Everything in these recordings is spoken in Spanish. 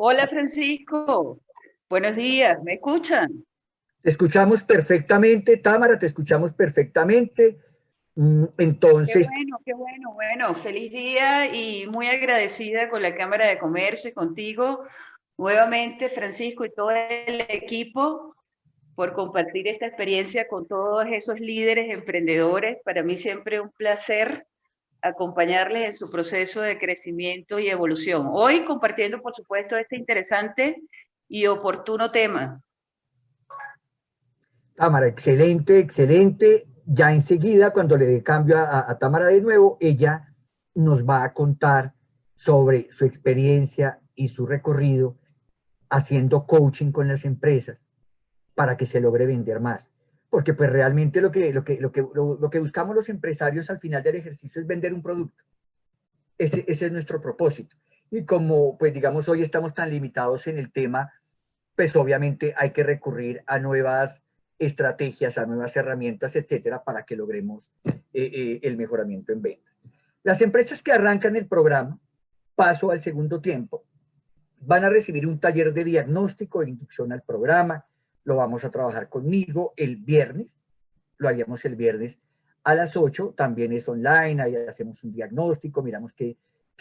Hola Francisco, buenos días, ¿me escuchan? Te escuchamos perfectamente, Támara, te escuchamos perfectamente. Entonces, Bueno, feliz día y muy agradecida con la Cámara de Comercio y contigo nuevamente, Francisco, y todo el equipo por compartir esta experiencia con todos esos líderes emprendedores. Para mí siempre un placer acompañarles en su proceso de crecimiento y evolución. Hoy compartiendo, por supuesto, este interesante y oportuno tema. Támara, excelente, excelente. Ya enseguida, cuando le dé cambio a Támara de nuevo, ella nos va a contar sobre su experiencia y su recorrido haciendo coaching con las empresas para que se logre vender más. Porque pues realmente lo que buscamos los empresarios al final del ejercicio es vender un producto. Ese es nuestro propósito. Y como, pues digamos, hoy estamos tan limitados en el tema, pues obviamente hay que recurrir a nuevas estrategias, a nuevas herramientas, etcétera, para que logremos el mejoramiento en ventas. Las empresas que arrancan el programa, paso al segundo tiempo, van a recibir un taller de diagnóstico, de inducción al programa, lo vamos a trabajar conmigo el viernes, lo haríamos el viernes a las 8, también es online, ahí hacemos un diagnóstico, miramos qué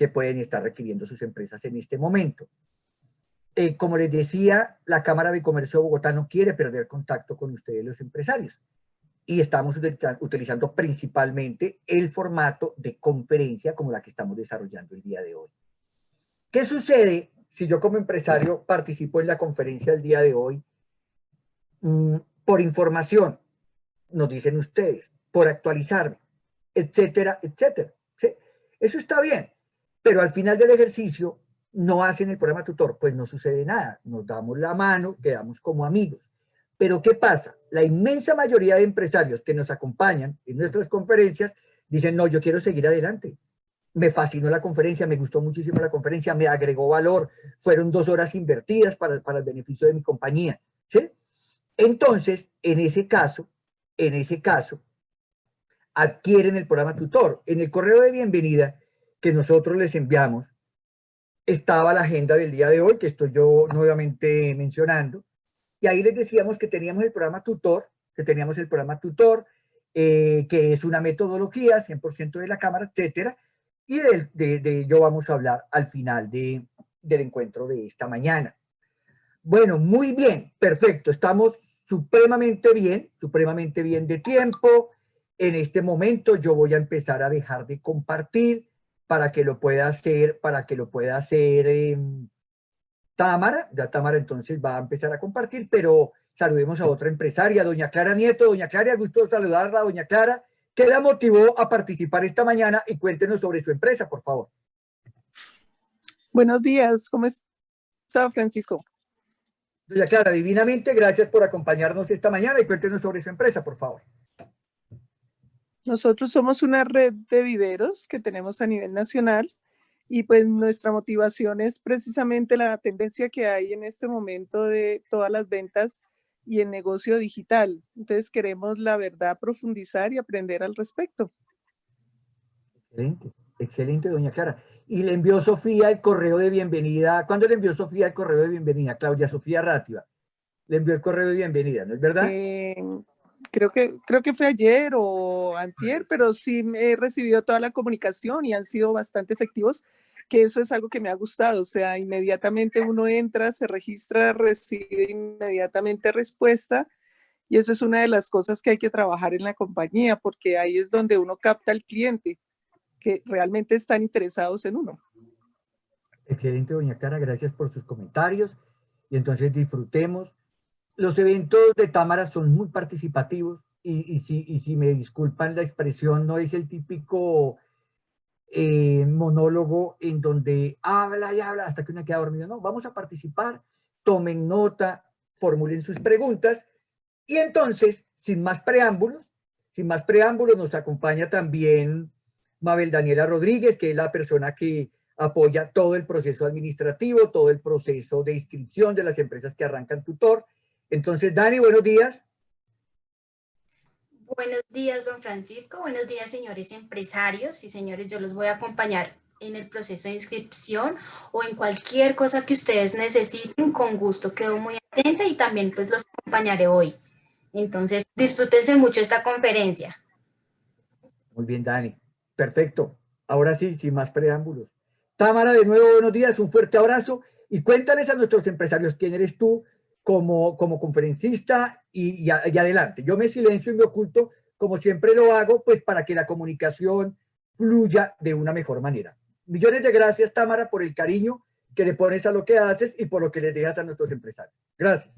pueden estar requiriendo sus empresas en este momento. Como les decía, la Cámara de Comercio de Bogotá no quiere perder contacto con ustedes los empresarios y estamos utilizando principalmente el formato de conferencia como la que estamos desarrollando el día de hoy. ¿Qué sucede si yo como empresario participo en la conferencia del día de hoy? Por información, nos dicen ustedes, por actualizarme, etcétera, etcétera. ¿Sí? Eso está bien, pero al final del ejercicio no hacen el programa tutor, pues no sucede nada, nos damos la mano, quedamos como amigos. Pero ¿qué pasa? La inmensa mayoría de empresarios que nos acompañan en nuestras conferencias dicen, no, yo quiero seguir adelante. Me fascinó la conferencia, me gustó muchísimo la conferencia, me agregó valor, fueron 2 horas invertidas para el beneficio de mi compañía. ¿Sí? Entonces, en ese caso, adquieren el programa tutor. En el correo de bienvenida que nosotros les enviamos, estaba la agenda del día de hoy, que estoy yo nuevamente mencionando, y ahí les decíamos que teníamos el programa tutor, que es una metodología, 100% de la Cámara, etcétera, y de ello vamos a hablar al final del encuentro de esta mañana. Bueno, muy bien, perfecto, estamos supremamente bien de tiempo. En este momento yo voy a empezar a dejar de compartir para que lo pueda hacer, Támara. Ya Támara entonces va a empezar a compartir, pero saludemos a otra empresaria, doña Clara Nieto. Doña Clara, gusto saludarla, doña Clara. ¿Qué la motivó a participar esta mañana? Y cuéntenos sobre su empresa, por favor. Buenos días, ¿cómo está Francisco? Doña Clara, divinamente, gracias por acompañarnos esta mañana y cuéntenos sobre su empresa, por favor. Nosotros somos una red de viveros que tenemos a nivel nacional y pues nuestra motivación es precisamente la tendencia que hay en este momento de todas las ventas y el negocio digital. Entonces queremos, la verdad, profundizar y aprender al respecto. Excelente, excelente, doña Clara. Y le envió Sofía el correo de bienvenida. ¿Cuándo le envió Sofía el correo de bienvenida? Claudia Sofía Rátiva. Le envió el correo de bienvenida, ¿no es verdad? Creo que fue ayer o antier, pero sí he recibido toda la comunicación y han sido bastante efectivos, que eso es algo que me ha gustado. O sea, inmediatamente uno entra, se registra, recibe inmediatamente respuesta. Y eso es una de las cosas que hay que trabajar en la compañía, porque ahí es donde uno capta al cliente, que realmente están interesados en uno. Excelente, doña Clara, gracias por sus comentarios. Y entonces disfrutemos. Los eventos de Támara son muy participativos y si me disculpan la expresión, no es el típico monólogo en donde habla y habla hasta que uno queda dormido. No, vamos a participar, tomen nota, formulen sus preguntas y entonces, sin más preámbulos, nos acompaña también Mabel Daniela Rodríguez, que es la persona que apoya todo el proceso administrativo, todo el proceso de inscripción de las empresas que arrancan tutor. Entonces, Dani, buenos días. Buenos días, don Francisco. Buenos días, señores empresarios y señores, yo los voy a acompañar en el proceso de inscripción o en cualquier cosa que ustedes necesiten. Con gusto quedo muy atenta y también pues los acompañaré hoy. Entonces, disfrútense mucho esta conferencia. Muy bien, Dani. Perfecto. Ahora sí, sin más preámbulos. Támara, de nuevo, buenos días, un fuerte abrazo y cuéntales a nuestros empresarios quién eres tú como conferencista y adelante. Yo me silencio y me oculto, como siempre lo hago, pues para que la comunicación fluya de una mejor manera. Millones de gracias, Támara, por el cariño que le pones a lo que haces y por lo que les dejas a nuestros empresarios. Gracias.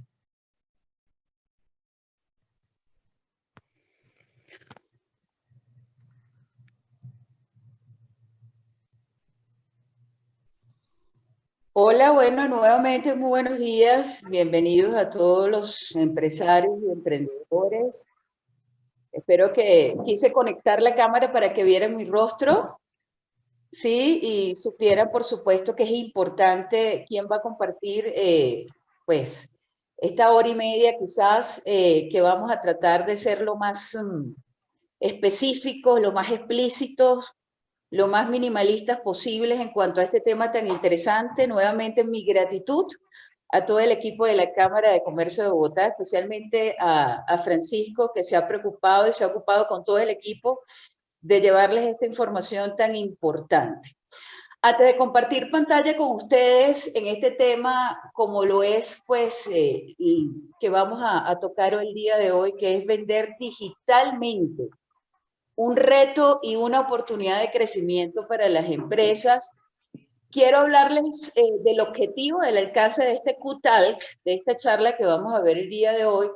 Hola, bueno, nuevamente muy buenos días. Bienvenidos a todos los empresarios y emprendedores. Espero que quise conectar la cámara para que vieran mi rostro, sí, y supieran, por supuesto, que es importante quién va a compartir, pues, esta hora y media quizás, que vamos a tratar de ser lo más específicos, lo más explícitos, lo más minimalistas posibles en cuanto a este tema tan interesante. Nuevamente mi gratitud a todo el equipo de la Cámara de Comercio de Bogotá, especialmente a Francisco, que se ha preocupado y se ha ocupado con todo el equipo de llevarles esta información tan importante. Antes de compartir pantalla con ustedes en este tema, como lo es, pues, y que vamos a tocar el día de hoy, que es vender digitalmente, un reto y una oportunidad de crecimiento para las empresas. Quiero hablarles del objetivo, del alcance de este Q-Talk, de esta charla que vamos a ver el día de hoy,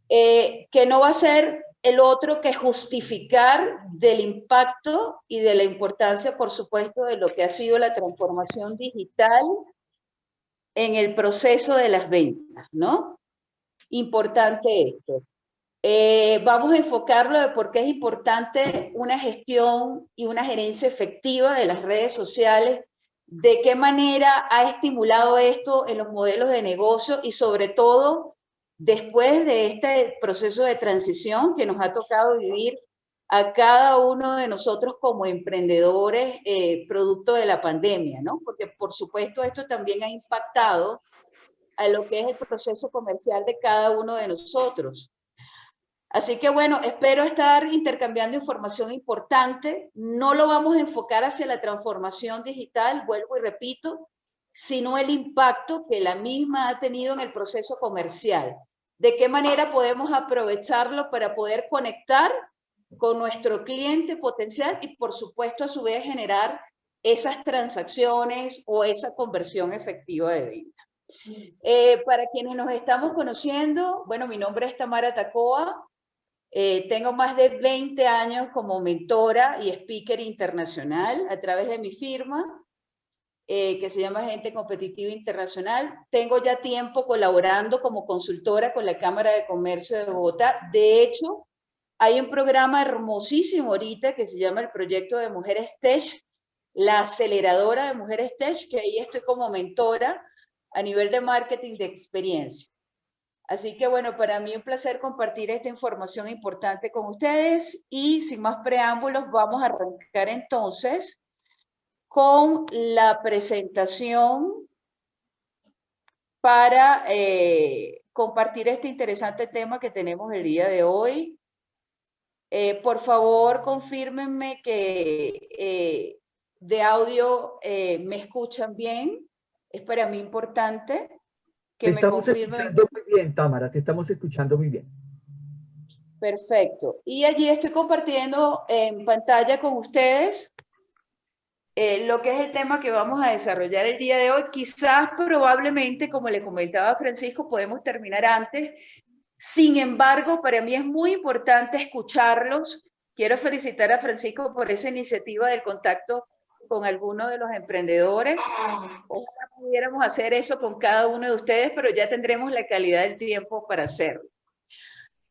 que no va a ser el otro que justificar del impacto y de la importancia, por supuesto, de lo que ha sido la transformación digital en el proceso de las ventas, ¿no? Importante esto. Vamos a enfocarlo de por qué es importante una gestión y una gerencia efectiva de las redes sociales, de qué manera ha estimulado esto en los modelos de negocio y sobre todo después de este proceso de transición que nos ha tocado vivir a cada uno de nosotros como emprendedores producto de la pandemia, ¿no? Porque por supuesto esto también ha impactado a lo que es el proceso comercial de cada uno de nosotros. Así que bueno, espero estar intercambiando información importante. No lo vamos a enfocar hacia la transformación digital, vuelvo y repito, sino el impacto que la misma ha tenido en el proceso comercial. De qué manera podemos aprovecharlo para poder conectar con nuestro cliente potencial y por supuesto a su vez generar esas transacciones o esa conversión efectiva de venta. Para quienes nos estamos conociendo, bueno, mi nombre es Tamara Tacoa. Tengo más de 20 años como mentora y speaker internacional a través de mi firma, que se llama Gente Competitiva Internacional. Tengo ya tiempo colaborando como consultora con la Cámara de Comercio de Bogotá. De hecho, hay un programa hermosísimo ahorita que se llama el Proyecto de Mujeres Tech, la aceleradora de Mujeres Tech, que ahí estoy como mentora a nivel de marketing de experiencia. Así que bueno, para mí un placer compartir esta información importante con ustedes y sin más preámbulos vamos a arrancar entonces con la presentación para compartir este interesante tema que tenemos el día de hoy. Por favor, confírmenme que de audio me escuchan bien. Es para mí importante que me confirmen. Te estamos escuchando muy bien, Támara, te estamos escuchando muy bien. Perfecto. Y allí estoy compartiendo en pantalla con ustedes lo que es el tema que vamos a desarrollar el día de hoy. Quizás, probablemente, como le comentaba a Francisco, podemos terminar antes. Sin embargo, para mí es muy importante escucharlos. Quiero felicitar a Francisco por esa iniciativa del contacto con algunos de los emprendedores. Ojalá pudiéramos hacer eso con cada uno de ustedes, pero ya tendremos la calidad del tiempo para hacerlo.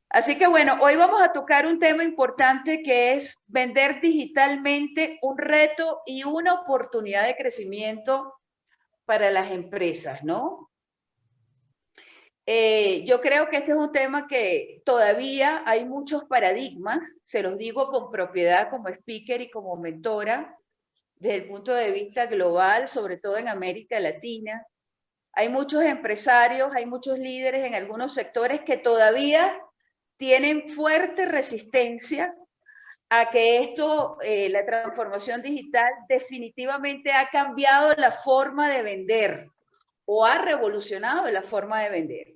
Así que bueno, hoy vamos a tocar un tema importante que es vender digitalmente, un reto y una oportunidad de crecimiento para las empresas, ¿no? Yo creo que este es un tema que todavía hay muchos paradigmas, se los digo con propiedad como speaker y como mentora, desde el punto de vista global, sobre todo en América Latina. Hay muchos empresarios, hay muchos líderes en algunos sectores que todavía tienen fuerte resistencia a que esto, la transformación digital definitivamente ha cambiado la forma de vender o ha revolucionado la forma de vender.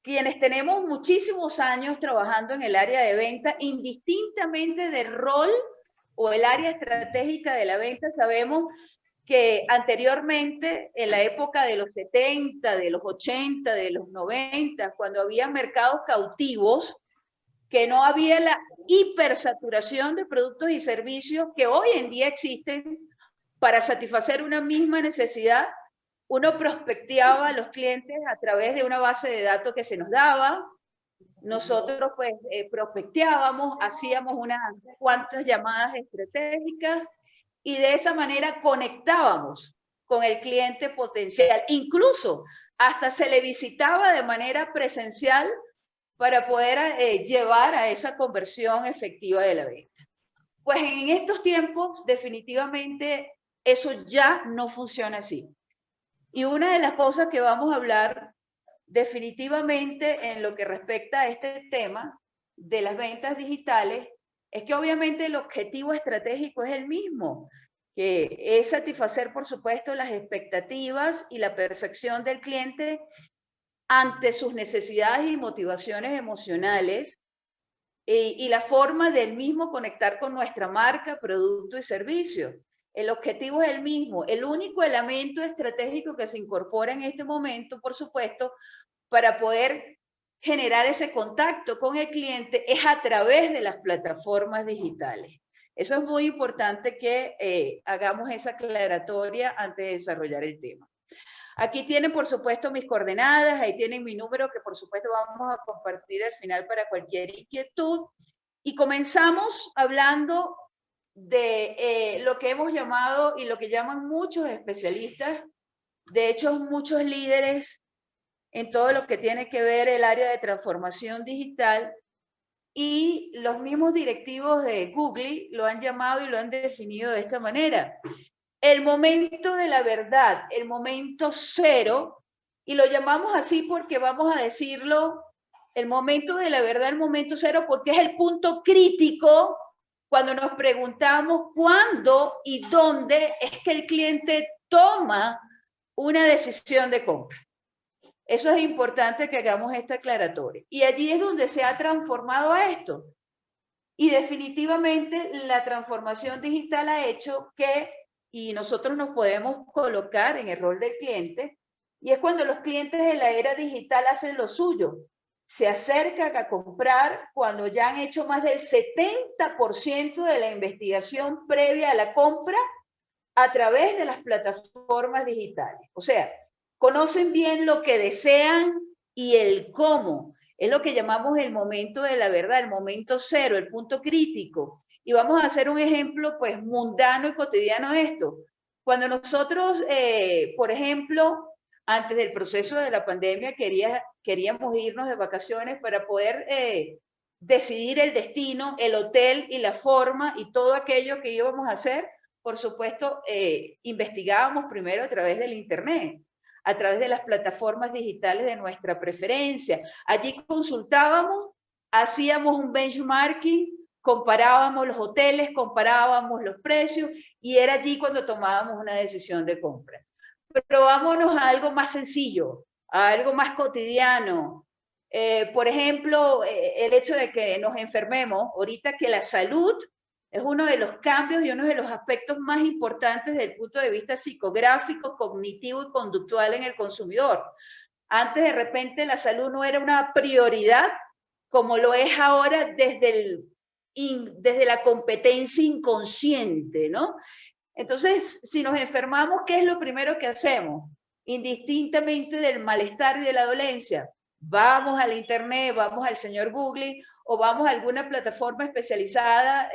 Quienes tenemos muchísimos años trabajando en el área de venta, indistintamente del rol o el área estratégica de la venta, sabemos que anteriormente, en la época de los 70, de los 80, de los 90, cuando había mercados cautivos, que no había la hipersaturación de productos y servicios que hoy en día existen para satisfacer una misma necesidad, uno prospecteaba a los clientes a través de una base de datos que se nos daba. Nosotros pues prospecteábamos, hacíamos unas cuantas llamadas estratégicas y de esa manera conectábamos con el cliente potencial. Incluso hasta se le visitaba de manera presencial para poder llevar a esa conversión efectiva de la venta. Pues en estos tiempos definitivamente eso ya no funciona así. Y una de las cosas que vamos a hablar definitivamente en lo que respecta a este tema de las ventas digitales es que obviamente el objetivo estratégico es el mismo, que es satisfacer, por supuesto, las expectativas y la percepción del cliente ante sus necesidades y motivaciones emocionales y la forma del mismo conectar con nuestra marca, producto y servicio. El objetivo es el mismo. El único elemento estratégico que se incorpora en este momento, por supuesto, para poder generar ese contacto con el cliente es a través de las plataformas digitales. Eso es muy importante que hagamos esa aclaratoria antes de desarrollar el tema. Aquí tienen, por supuesto, mis coordenadas, ahí tienen mi número que, por supuesto, vamos a compartir al final para cualquier inquietud. Y comenzamos hablando de lo que hemos llamado y lo que llaman muchos especialistas, de hecho muchos líderes en todo lo que tiene que ver el área de transformación digital, y los mismos directivos de Google lo han llamado y lo han definido de esta manera. El momento de la verdad, el momento cero, y lo llamamos así porque vamos a decirlo, el momento de la verdad, el momento cero, porque es el punto crítico cuando nos preguntamos cuándo y dónde es que el cliente toma una decisión de compra. Eso es importante que hagamos esta aclaratoria. Y allí es donde se ha transformado a esto. Y definitivamente la transformación digital ha hecho que, y nosotros nos podemos colocar en el rol del cliente, y es cuando los clientes de la era digital hacen lo suyo. Se acercan a comprar cuando ya han hecho más del 70% de la investigación previa a la compra a través de las plataformas digitales. O sea, conocen bien lo que desean y el cómo. Es lo que llamamos el momento de la verdad, el momento cero, el punto crítico. Y vamos a hacer un ejemplo pues mundano y cotidiano de esto. Cuando nosotros, por ejemplo, antes del proceso de la pandemia queríamos irnos de vacaciones para poder decidir el destino, el hotel y la forma y todo aquello que íbamos a hacer. Por supuesto, investigábamos primero a través del internet, a través de las plataformas digitales de nuestra preferencia. Allí consultábamos, hacíamos un benchmarking, comparábamos los hoteles, comparábamos los precios y era allí cuando tomábamos una decisión de compra. Pero vámonos a algo más sencillo, a algo más cotidiano. Por ejemplo, el hecho de que nos enfermemos, ahorita que la salud es uno de los cambios y uno de los aspectos más importantes desde el punto de vista psicográfico, cognitivo y conductual en el consumidor. Antes de repente la salud no era una prioridad como lo es ahora desde la competencia inconsciente, ¿no? Entonces, si nos enfermamos, ¿qué es lo primero que hacemos? Indistintamente del malestar y de la dolencia, vamos al internet, vamos al señor Google o vamos a alguna plataforma especializada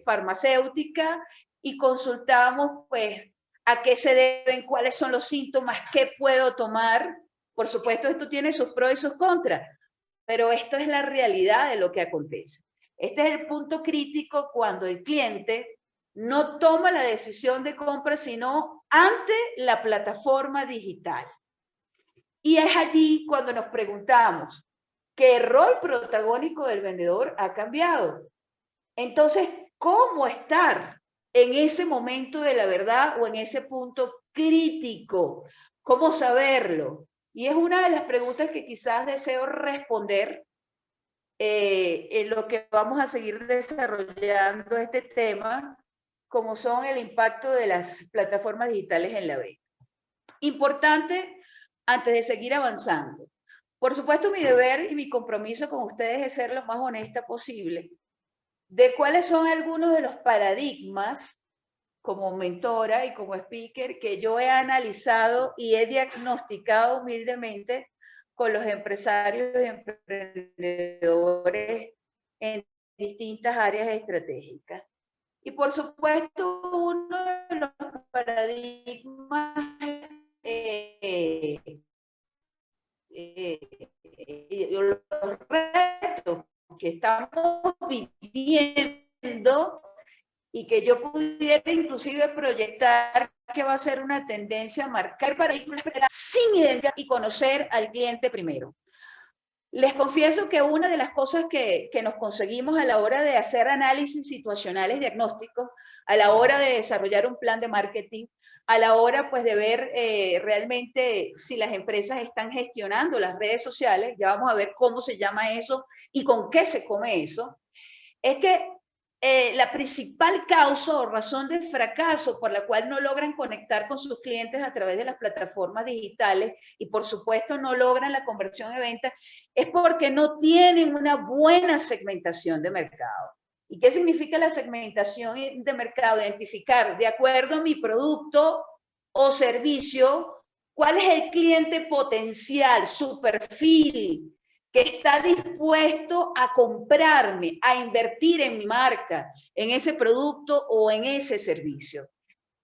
farmacéutica y consultamos pues a qué se deben, cuáles son los síntomas, qué puedo tomar. Por supuesto, esto tiene sus pros y sus contras, pero esto es la realidad de lo que acontece. Este es el punto crítico cuando el cliente no toma la decisión de compra sino ante la plataforma digital. Y es allí cuando nos preguntamos, ¿qué rol protagónico del vendedor ha cambiado? Entonces, ¿cómo estar en ese momento de la verdad o en ese punto crítico? ¿Cómo saberlo? Y es una de las preguntas que quizás deseo responder en lo que vamos a seguir desarrollando este tema, como son el impacto de las plataformas digitales en la venta. Importante, antes de seguir avanzando. Por supuesto, mi deber y mi compromiso con ustedes es ser lo más honesta posible de cuáles son algunos de los paradigmas como mentora y como speaker que yo he analizado y he diagnosticado humildemente con los empresarios y emprendedores en distintas áreas estratégicas. Y por supuesto, uno de los paradigmas los retos que estamos viviendo y que yo pudiera inclusive proyectar que va a ser una tendencia a marcar paradigmas sin identidad y conocer al cliente primero. Les confieso que una de las cosas que nos conseguimos a la hora de hacer análisis situacionales diagnósticos, a la hora de desarrollar un plan de marketing, a la hora pues de ver realmente si las empresas están gestionando las redes sociales, ya vamos a ver cómo se llama eso y con qué se come eso, es que la principal causa o razón de fracaso por la cual no logran conectar con sus clientes a través de las plataformas digitales y por supuesto no logran la conversión de ventas es porque no tienen una buena segmentación de mercado. ¿Y qué significa la segmentación de mercado? Identificar de acuerdo a mi producto o servicio cuál es el cliente potencial, su perfil, que está dispuesto a comprarme, a invertir en mi marca, en ese producto o en ese servicio.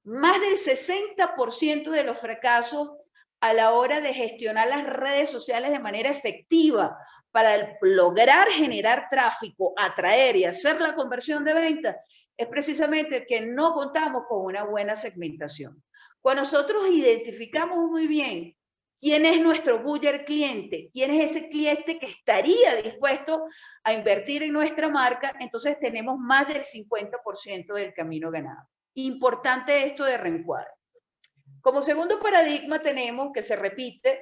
Más del 60% de los fracasos a la hora de gestionar las redes sociales de manera efectiva para lograr generar tráfico, atraer y hacer la conversión de ventas, es precisamente que no contamos con una buena segmentación. Cuando nosotros identificamos muy bien quién es nuestro buyer cliente, quién es ese cliente que estaría dispuesto a invertir en nuestra marca, entonces tenemos más del 50% del camino ganado. Importante esto de reencuadre. Como segundo paradigma tenemos, que se repite,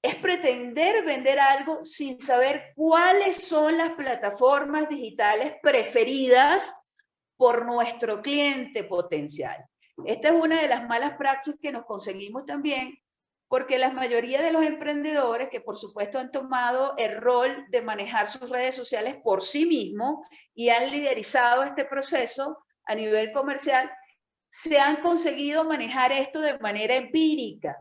es pretender vender algo sin saber cuáles son las plataformas digitales preferidas por nuestro cliente potencial. Esta es una de las malas praxis que nos conseguimos también, porque la mayoría de los emprendedores que por supuesto han tomado el rol de manejar sus redes sociales por sí mismos y han liderizado este proceso a nivel comercial, se han conseguido manejar esto de manera empírica.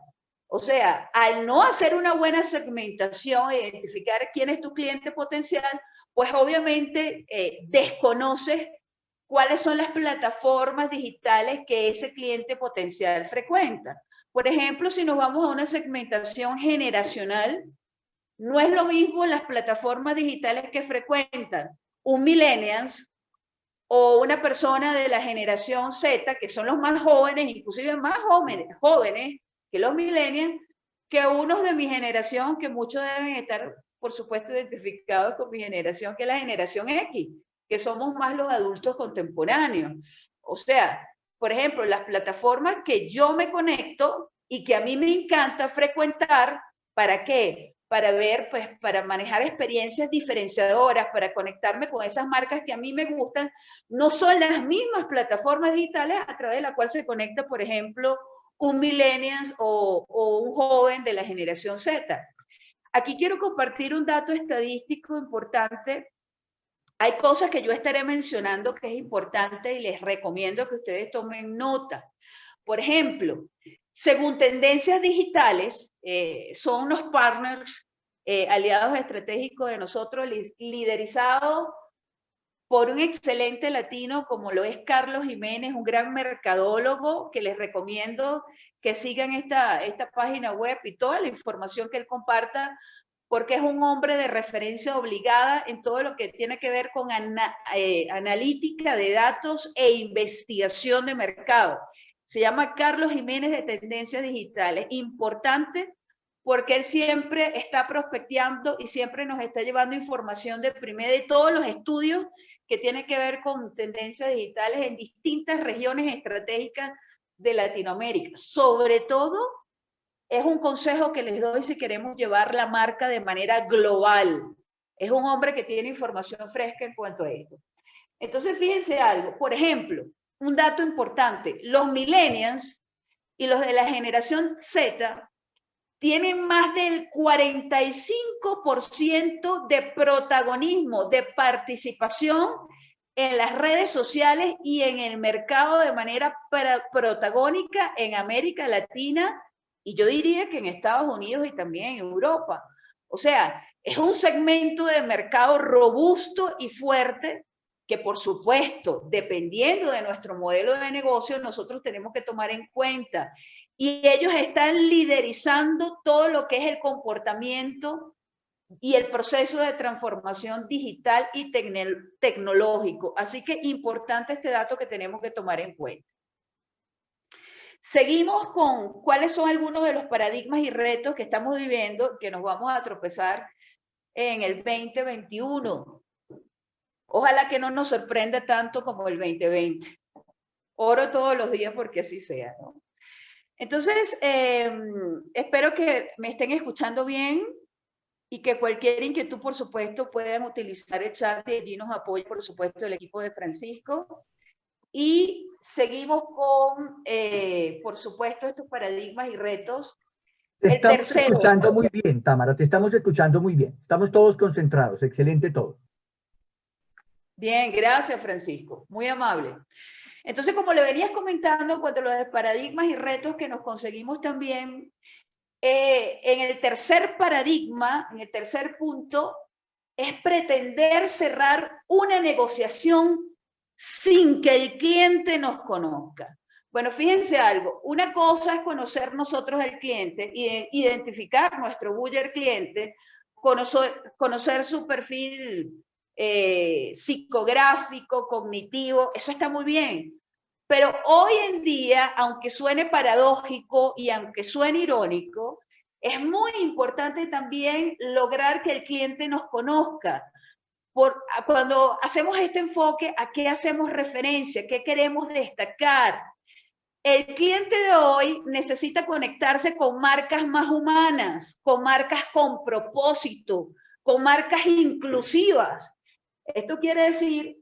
O sea, al no hacer una buena segmentación, identificar quién es tu cliente potencial, pues obviamente desconoces cuáles son las plataformas digitales que ese cliente potencial frecuenta. Por ejemplo, si nos vamos a una segmentación generacional, no es lo mismo las plataformas digitales que frecuentan un millennials o una persona de la generación Z, que son los más jóvenes, inclusive más jóvenes que los millennials, que unos de mi generación, que muchos deben estar, por supuesto, identificados con mi generación, que es la generación X, que somos más los adultos contemporáneos. O sea, por ejemplo, las plataformas que yo me conecto y que a mí me encanta frecuentar, ¿para qué? Para ver, pues, para manejar experiencias diferenciadoras, para conectarme con esas marcas que a mí me gustan, no son las mismas plataformas digitales a través de la cual se conecta, por ejemplo, un millennial o un joven de la generación Z. Aquí quiero compartir un dato estadístico importante. Hay cosas que yo estaré mencionando que es importante y les recomiendo que ustedes tomen nota. Por ejemplo, según Tendencias Digitales, son unos partners aliados estratégicos de nosotros, liderizados por un excelente latino como lo es Carlos Jiménez, un gran mercadólogo que les recomiendo que sigan esta página web y toda la información que él comparta, porque es un hombre de referencia obligada en todo lo que tiene que ver con analítica de datos e investigación de mercado. Se llama Carlos Jiménez de Tendencias Digitales. Importante porque él siempre está prospecteando y siempre nos está llevando información de todos los estudios que tienen que ver con tendencias digitales en distintas regiones estratégicas de Latinoamérica. Sobre todo, es un consejo que les doy si queremos llevar la marca de manera global. Es un hombre que tiene información fresca en cuanto a esto. Entonces, fíjense algo. Por ejemplo, un dato importante. Los millennials y los de la generación Z tienen más del 45% de protagonismo, de participación en las redes sociales y en el mercado de manera protagónica en América Latina, y yo diría que en Estados Unidos y también en Europa. O sea, es un segmento de mercado robusto y fuerte que, por supuesto, dependiendo de nuestro modelo de negocio, nosotros tenemos que tomar en cuenta. Y ellos están liderizando todo lo que es el comportamiento y el proceso de transformación digital y tecnológico. Así que importante este dato que tenemos que tomar en cuenta. Seguimos con cuáles son algunos de los paradigmas y retos que estamos viviendo, que nos vamos a tropezar en el 2021. Ojalá que no nos sorprenda tanto como el 2020. Oro todos los días porque así sea, ¿no? Entonces, espero que me estén escuchando bien y que cualquier inquietud, por supuesto, puedan utilizar el chat y allí nos apoya, por supuesto, el equipo de Francisco. Y seguimos con, por supuesto, estos paradigmas y retos. Te estamos escuchando muy bien, Tamara, te estamos escuchando muy bien. Estamos todos concentrados, excelente todo. Bien, gracias, Francisco, muy amable. Entonces, como le venías comentando, en cuanto a los paradigmas y retos que nos conseguimos también, en el tercer paradigma, en el tercer punto, es pretender cerrar una negociación sin que el cliente nos conozca. Bueno, fíjense algo, una cosa es conocer nosotros al cliente, identificar nuestro buyer cliente, conocer su perfil psicográfico, cognitivo, eso está muy bien. Pero hoy en día, aunque suene paradójico y aunque suene irónico, es muy importante también lograr que el cliente nos conozca. Cuando hacemos este enfoque, ¿a qué hacemos referencia? ¿Qué queremos destacar? El cliente de hoy necesita conectarse con marcas más humanas, con marcas con propósito, con marcas inclusivas. Esto quiere decir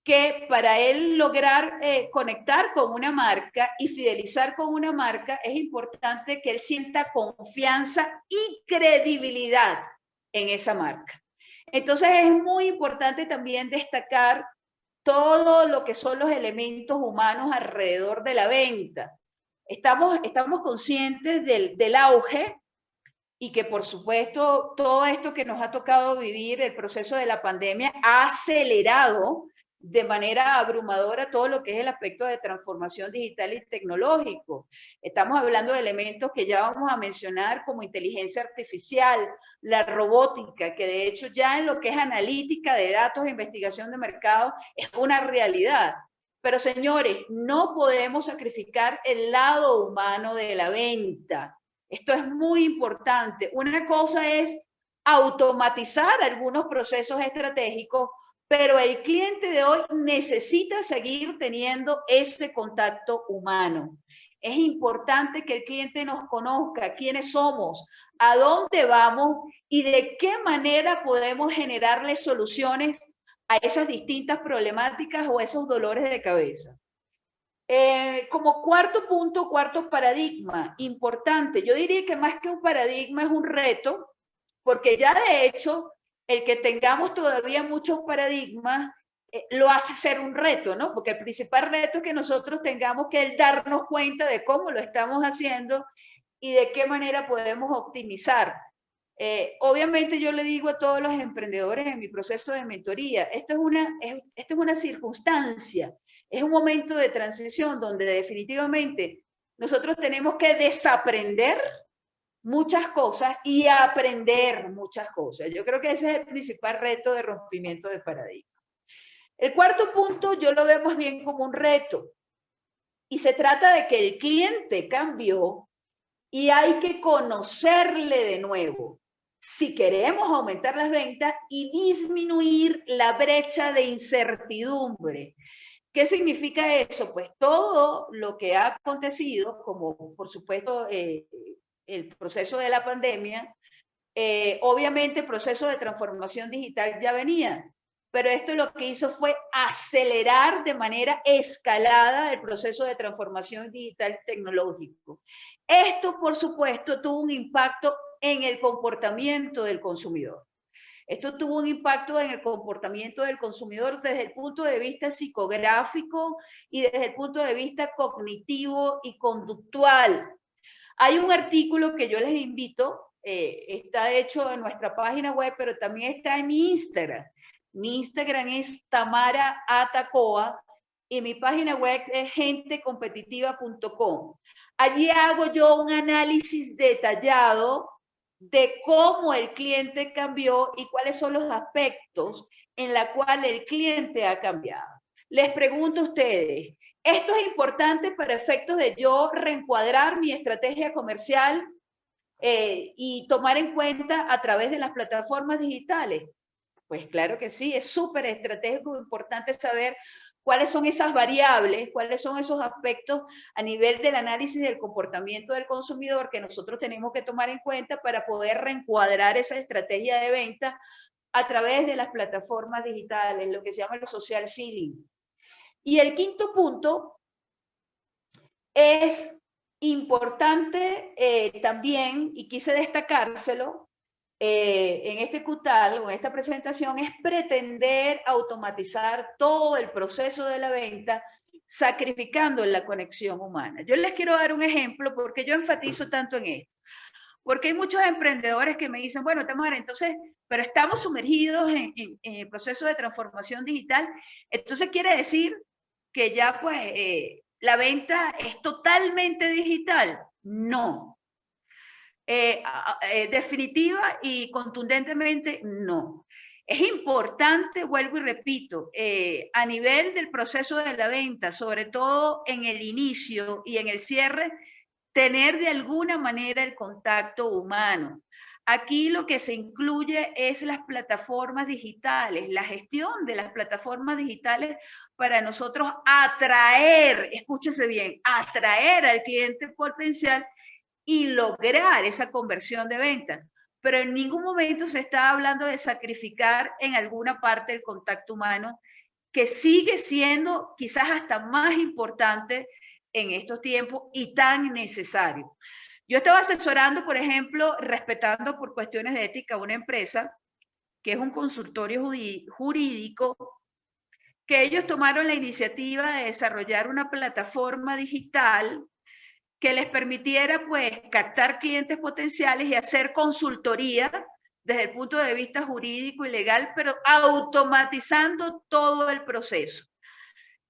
que para él lograr conectar con una marca y fidelizar con una marca, es importante que él sienta confianza y credibilidad en esa marca. Entonces es muy importante también destacar todo lo que son los elementos humanos alrededor de la venta. Estamos conscientes del auge y que, por supuesto, todo esto que nos ha tocado vivir, el proceso de la pandemia, ha acelerado de manera abrumadora todo lo que es el aspecto de transformación digital y tecnológico. Estamos hablando de elementos que ya vamos a mencionar como inteligencia artificial, la robótica, que de hecho ya en lo que es analítica de datos e investigación de mercado es una realidad. Pero señores, no podemos sacrificar el lado humano de la venta. Esto es muy importante. Una cosa es automatizar algunos procesos estratégicos, pero el cliente de hoy necesita seguir teniendo ese contacto humano. Es importante que el cliente nos conozca quiénes somos, a dónde vamos y de qué manera podemos generarle soluciones a esas distintas problemáticas o esos dolores de cabeza. Como cuarto punto, cuarto paradigma, importante. Yo diría que más que un paradigma es un reto, porque ya de hecho, el que tengamos todavía muchos paradigmas lo hace ser un reto, ¿no? Porque el principal reto es que nosotros tengamos que darnos cuenta de cómo lo estamos haciendo y de qué manera podemos optimizar. Obviamente yo le digo a todos los emprendedores en mi proceso de mentoría, esto es una circunstancia, es un momento de transición donde definitivamente nosotros tenemos que desaprender muchas cosas y aprender muchas cosas. Yo creo que ese es el principal reto de rompimiento de paradigma. El cuarto punto yo lo veo más bien como un reto y se trata de que el cliente cambió y hay que conocerle de nuevo si queremos aumentar las ventas y disminuir la brecha de incertidumbre. ¿Qué significa eso? Pues todo lo que ha acontecido, como por supuesto el proceso de la pandemia, obviamente el proceso de transformación digital ya venía, pero esto lo que hizo fue acelerar de manera escalada el proceso de transformación digital tecnológico. Esto, por supuesto, tuvo un impacto en el comportamiento del consumidor. Esto tuvo un impacto en el comportamiento del consumidor desde el punto de vista psicográfico y desde el punto de vista cognitivo y conductual. Hay un artículo que yo les invito, está hecho en nuestra página web, pero también está en mi Instagram. Mi Instagram es Tamara Atacoa y mi página web es gentecompetitiva.com. Allí hago yo un análisis detallado de cómo el cliente cambió y cuáles son los aspectos en los cuales el cliente ha cambiado. Les pregunto a ustedes, ¿esto es importante para efectos de yo reencuadrar mi estrategia comercial y tomar en cuenta a través de las plataformas digitales? Pues claro que sí, es súper estratégico, importante saber cuáles son esas variables, cuáles son esos aspectos a nivel del análisis del comportamiento del consumidor que nosotros tenemos que tomar en cuenta para poder reencuadrar esa estrategia de venta a través de las plataformas digitales, lo que se llama el social selling. Y el quinto punto es importante también, y quise destacárselo, en este CUTAL o en esta presentación, es pretender automatizar todo el proceso de la venta sacrificando la conexión humana. Yo les quiero dar un ejemplo porque yo enfatizo tanto en esto. Porque hay muchos emprendedores que me dicen, bueno, Tamara, entonces, pero estamos sumergidos en el proceso de transformación digital, entonces quiere decir que ya pues la venta es totalmente digital. No. Definitiva y contundentemente no. Es importante, vuelvo y repito, a nivel del proceso de la venta, sobre todo en el inicio y en el cierre, tener de alguna manera el contacto humano. Aquí lo que se incluye es las plataformas digitales, la gestión de las plataformas digitales para nosotros atraer, escúchese bien, atraer al cliente potencial y lograr esa conversión de venta. Pero en ningún momento se está hablando de sacrificar en alguna parte el contacto humano, que sigue siendo quizás hasta más importante en estos tiempos y tan necesario. Yo estaba asesorando, por ejemplo, respetando por cuestiones de ética una empresa que es un consultorio jurídico, que ellos tomaron la iniciativa de desarrollar una plataforma digital que les permitiera pues captar clientes potenciales y hacer consultoría desde el punto de vista jurídico y legal, pero automatizando todo el proceso.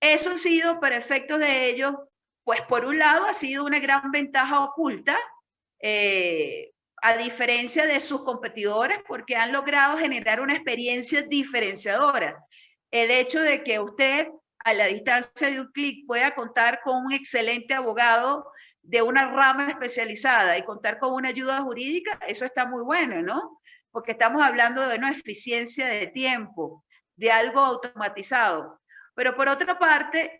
Eso ha sido, para efectos de ellos, pues por un lado ha sido una gran ventaja oculta, a diferencia de sus competidores, porque han logrado generar una experiencia diferenciadora. El hecho de que usted a la distancia de un clic pueda contar con un excelente abogado de una rama especializada y contar con una ayuda jurídica, eso está muy bueno, ¿no? Porque estamos hablando de una eficiencia de tiempo, de algo automatizado. Pero por otra parte,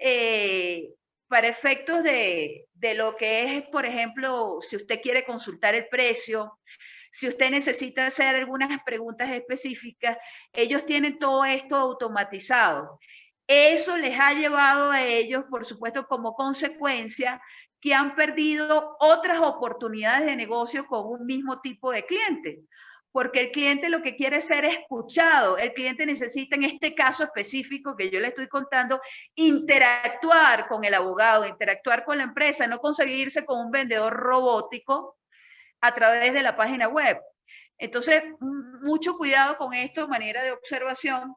para efectos de lo que es, por ejemplo, si usted quiere consultar el precio, si usted necesita hacer algunas preguntas específicas, ellos tienen todo esto automatizado. Eso les ha llevado a ellos, por supuesto, como consecuencia, que han perdido otras oportunidades de negocio con un mismo tipo de cliente. Porque el cliente lo que quiere es ser escuchado. El cliente necesita, en este caso específico que yo le estoy contando, interactuar con el abogado, interactuar con la empresa, no conseguirse con un vendedor robótico a través de la página web. Entonces, mucho cuidado con esto, manera de observación,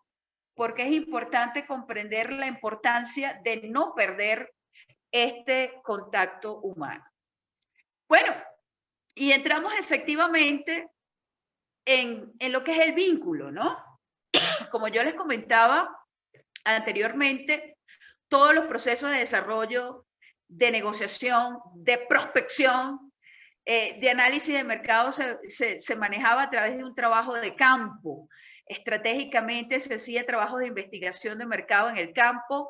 porque es importante comprender la importancia de no perder este contacto humano. Bueno, Y entramos efectivamente en lo que es el vínculo, ¿no? Como yo les comentaba anteriormente, todos los procesos de desarrollo, de negociación, de prospección, de análisis de mercado se manejaba a través de un trabajo de campo. Estratégicamente se hacía trabajo de investigación de mercado en el campo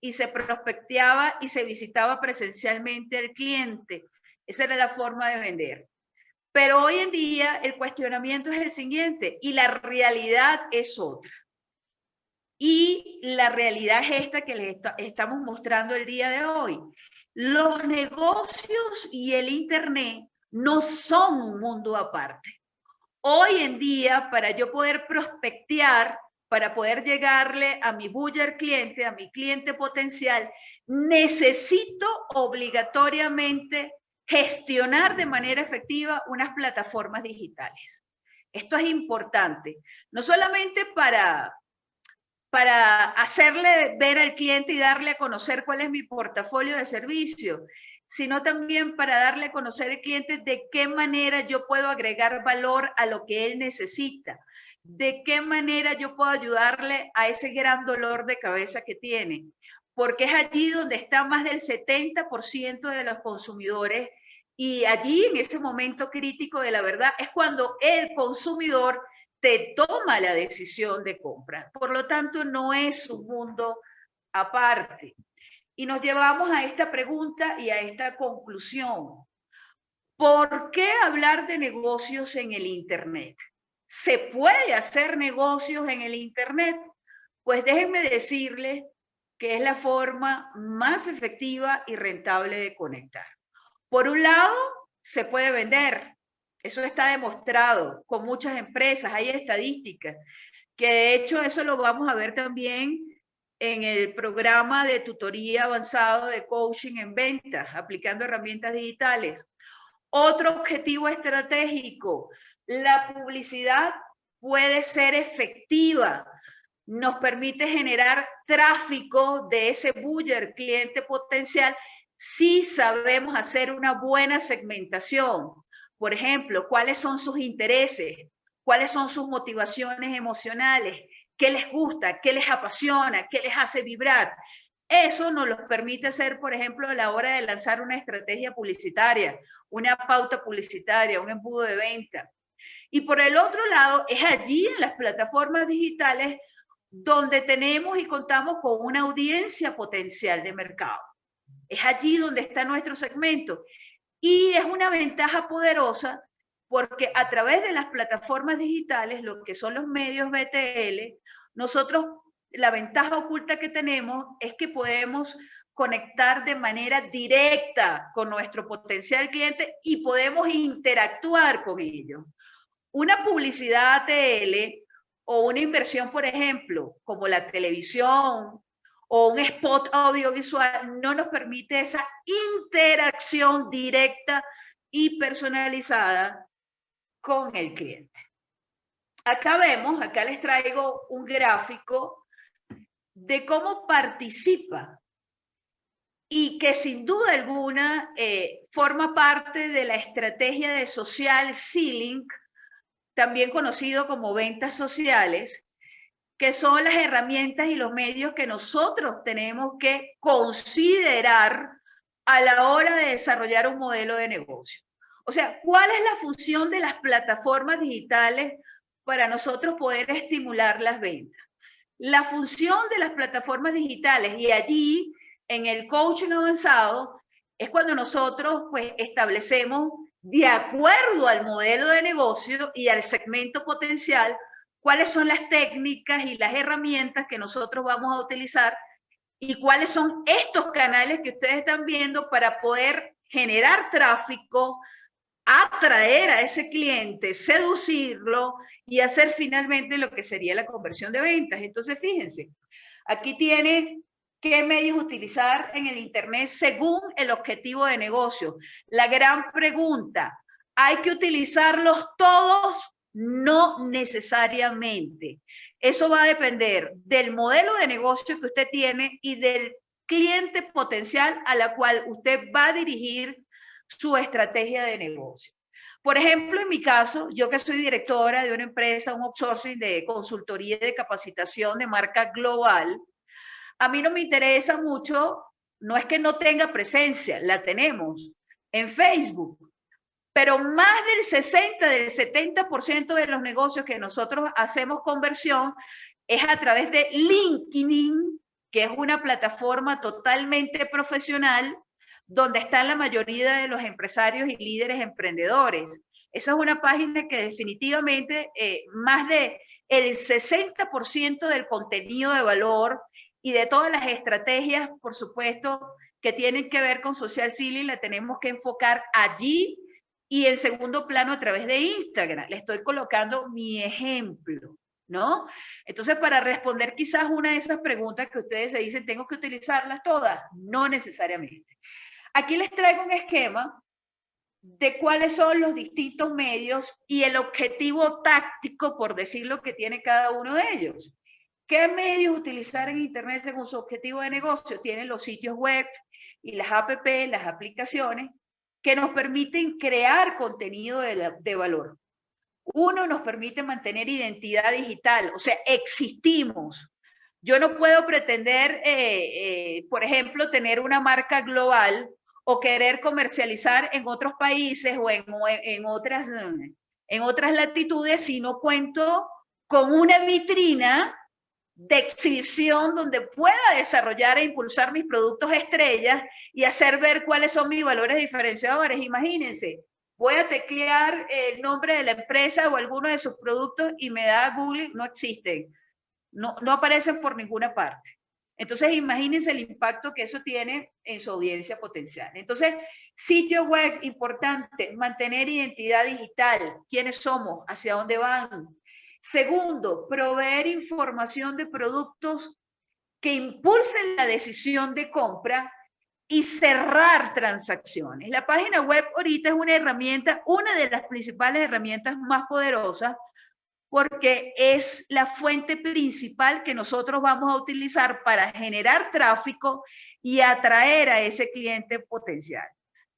y se prospecteaba y se visitaba presencialmente al cliente. Esa era la forma de vender. Pero hoy en día el cuestionamiento es el siguiente y la realidad es otra. Y la realidad es esta que les estamos mostrando el día de hoy. Los negocios y el Internet no son un mundo aparte. Hoy en día, para yo poder prospectear, para poder llegarle a mi buyer cliente, a mi cliente potencial, necesito obligatoriamente gestionar de manera efectiva unas plataformas digitales. Esto es importante, no solamente para hacerle ver al cliente y darle a conocer cuál es mi portafolio de servicios, sino también para darle a conocer al cliente de qué manera yo puedo agregar valor a lo que él necesita, de qué manera yo puedo ayudarle a ese gran dolor de cabeza que tiene, porque es allí donde está más del 70% de los consumidores y allí en ese momento crítico de la verdad es cuando el consumidor te toma la decisión de compra. Por lo tanto, no es un mundo aparte. Y nos llevamos a esta pregunta y a esta conclusión. ¿Por qué hablar de negocios en el Internet? ¿Se puede hacer negocios en el Internet? Pues déjenme decirles que es la forma más efectiva y rentable de conectar. Por un lado, se puede vender. Eso está demostrado con muchas empresas, hay estadísticas, que de hecho eso lo vamos a ver también en el programa de tutoría avanzado de coaching en ventas, aplicando herramientas digitales. Otro objetivo estratégico, la publicidad puede ser efectiva, nos permite generar tráfico de ese buyer, cliente potencial, si sabemos hacer una buena segmentación. Por ejemplo, cuáles son sus intereses, cuáles son sus motivaciones emocionales, qué les gusta, qué les apasiona, qué les hace vibrar. Eso nos lo permite hacer, por ejemplo, a la hora de lanzar una estrategia publicitaria, una pauta publicitaria, un embudo de venta. Y por el otro lado, es allí en las plataformas digitales donde tenemos y contamos con una audiencia potencial de mercado. Es allí donde está nuestro segmento. Y es una ventaja poderosa porque a través de las plataformas digitales, lo que son los medios BTL, nosotros, la ventaja oculta que tenemos es que podemos conectar de manera directa con nuestro potencial cliente y podemos interactuar con ellos. Una publicidad ATL o una inversión, por ejemplo, como la televisión o un spot audiovisual, no nos permite esa interacción directa y personalizada con el cliente. Acá vemos, acá les traigo un gráfico de cómo participa y que sin duda alguna forma parte de la estrategia de social selling, también conocido como ventas sociales, que son las herramientas y los medios que nosotros tenemos que considerar a la hora de desarrollar un modelo de negocio. O sea, ¿cuál es la función de las plataformas digitales para nosotros poder estimular las ventas? La función de las plataformas digitales, y allí en el coaching avanzado, es cuando nosotros pues establecemos de acuerdo al modelo de negocio y al segmento potencial, cuáles son las técnicas y las herramientas que nosotros vamos a utilizar y cuáles son estos canales que ustedes están viendo para poder generar tráfico, atraer a ese cliente, seducirlo y hacer finalmente lo que sería la conversión de ventas. Entonces, fíjense, aquí tiene qué medios utilizar en el Internet según el objetivo de negocio. La gran pregunta, ¿hay que utilizarlos todos? No necesariamente. Eso va a depender del modelo de negocio que usted tiene y del cliente potencial a la cual usted va a dirigir su estrategia de negocio. Por ejemplo, en mi caso, yo que soy directora de una empresa, un outsourcing de consultoría y de capacitación de marca global, a mí no me interesa mucho, no es que no tenga presencia, la tenemos en Facebook, pero más del 60, del 70% de los negocios que nosotros hacemos conversión es a través de LinkedIn, que es una plataforma totalmente profesional donde están la mayoría de los empresarios y líderes emprendedores. Esa es una página que definitivamente más de el 60% del contenido de valor y de todas las estrategias, por supuesto, que tienen que ver con social selling, la tenemos que enfocar allí y en segundo plano a través de Instagram. Le estoy colocando mi ejemplo, ¿no? Entonces, para responder quizás una de esas preguntas que ustedes se dicen, ¿tengo que utilizarlas todas? No necesariamente. Aquí les traigo un esquema de cuáles son los distintos medios y el objetivo táctico, por decirlo, que tiene cada uno de ellos. ¿Qué medios utilizar en Internet según su objetivo de negocio? Tienen los sitios web y las app, las aplicaciones, que nos permiten crear contenido de valor. Uno, nos permite mantener identidad digital, o sea, existimos. Yo no puedo pretender, por ejemplo, tener una marca global o querer comercializar en otros países o en otras latitudes si no cuento con una vitrina de exhibición donde pueda desarrollar e impulsar mis productos estrellas y hacer ver cuáles son mis valores diferenciadores. Imagínense, voy a teclear el nombre de la empresa o alguno de sus productos y me da Google, no existen, no aparecen por ninguna parte. Entonces, imagínense el impacto que eso tiene en su audiencia potencial. Entonces, sitio web, importante, mantener identidad digital, quiénes somos, hacia dónde van. Segundo, proveer información de productos que impulsen la decisión de compra y cerrar transacciones. La página web ahorita es una herramienta, una de las principales herramientas más poderosas, porque es la fuente principal que nosotros vamos a utilizar para generar tráfico y atraer a ese cliente potencial.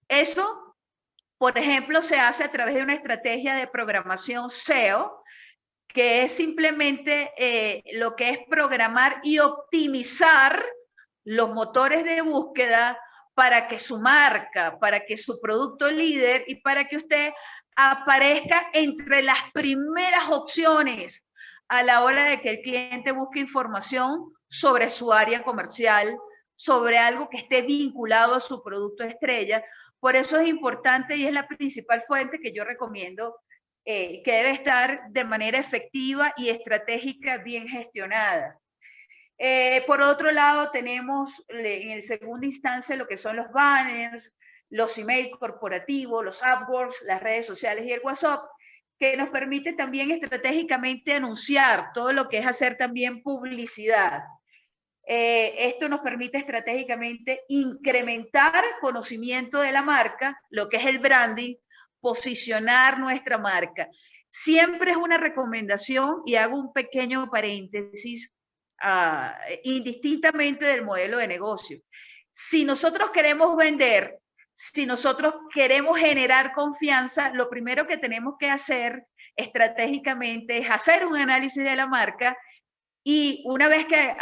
Eso, por ejemplo, se hace a través de una estrategia de programación SEO, que es simplemente lo que es programar y optimizar los motores de búsqueda para que su marca, para que su producto líder y para que usted aparezca entre las primeras opciones a la hora de que el cliente busque información sobre su área comercial, sobre algo que esté vinculado a su producto estrella. Por eso es importante y es la principal fuente que yo recomiendo, que debe estar de manera efectiva y estratégica bien gestionada. Por otro lado, tenemos en el segunda instancia lo que son los banners, los emails corporativos, los AdWords, las redes sociales y el WhatsApp, que nos permite también estratégicamente anunciar todo lo que es hacer también publicidad. Esto nos permite estratégicamente incrementar conocimiento de la marca, lo que es el branding, posicionar nuestra marca. Siempre es una recomendación, y hago un pequeño paréntesis, indistintamente del modelo de negocio. Si nosotros queremos vender, si nosotros queremos generar confianza, lo primero que tenemos que hacer estratégicamente es hacer un análisis de la marca y una vez que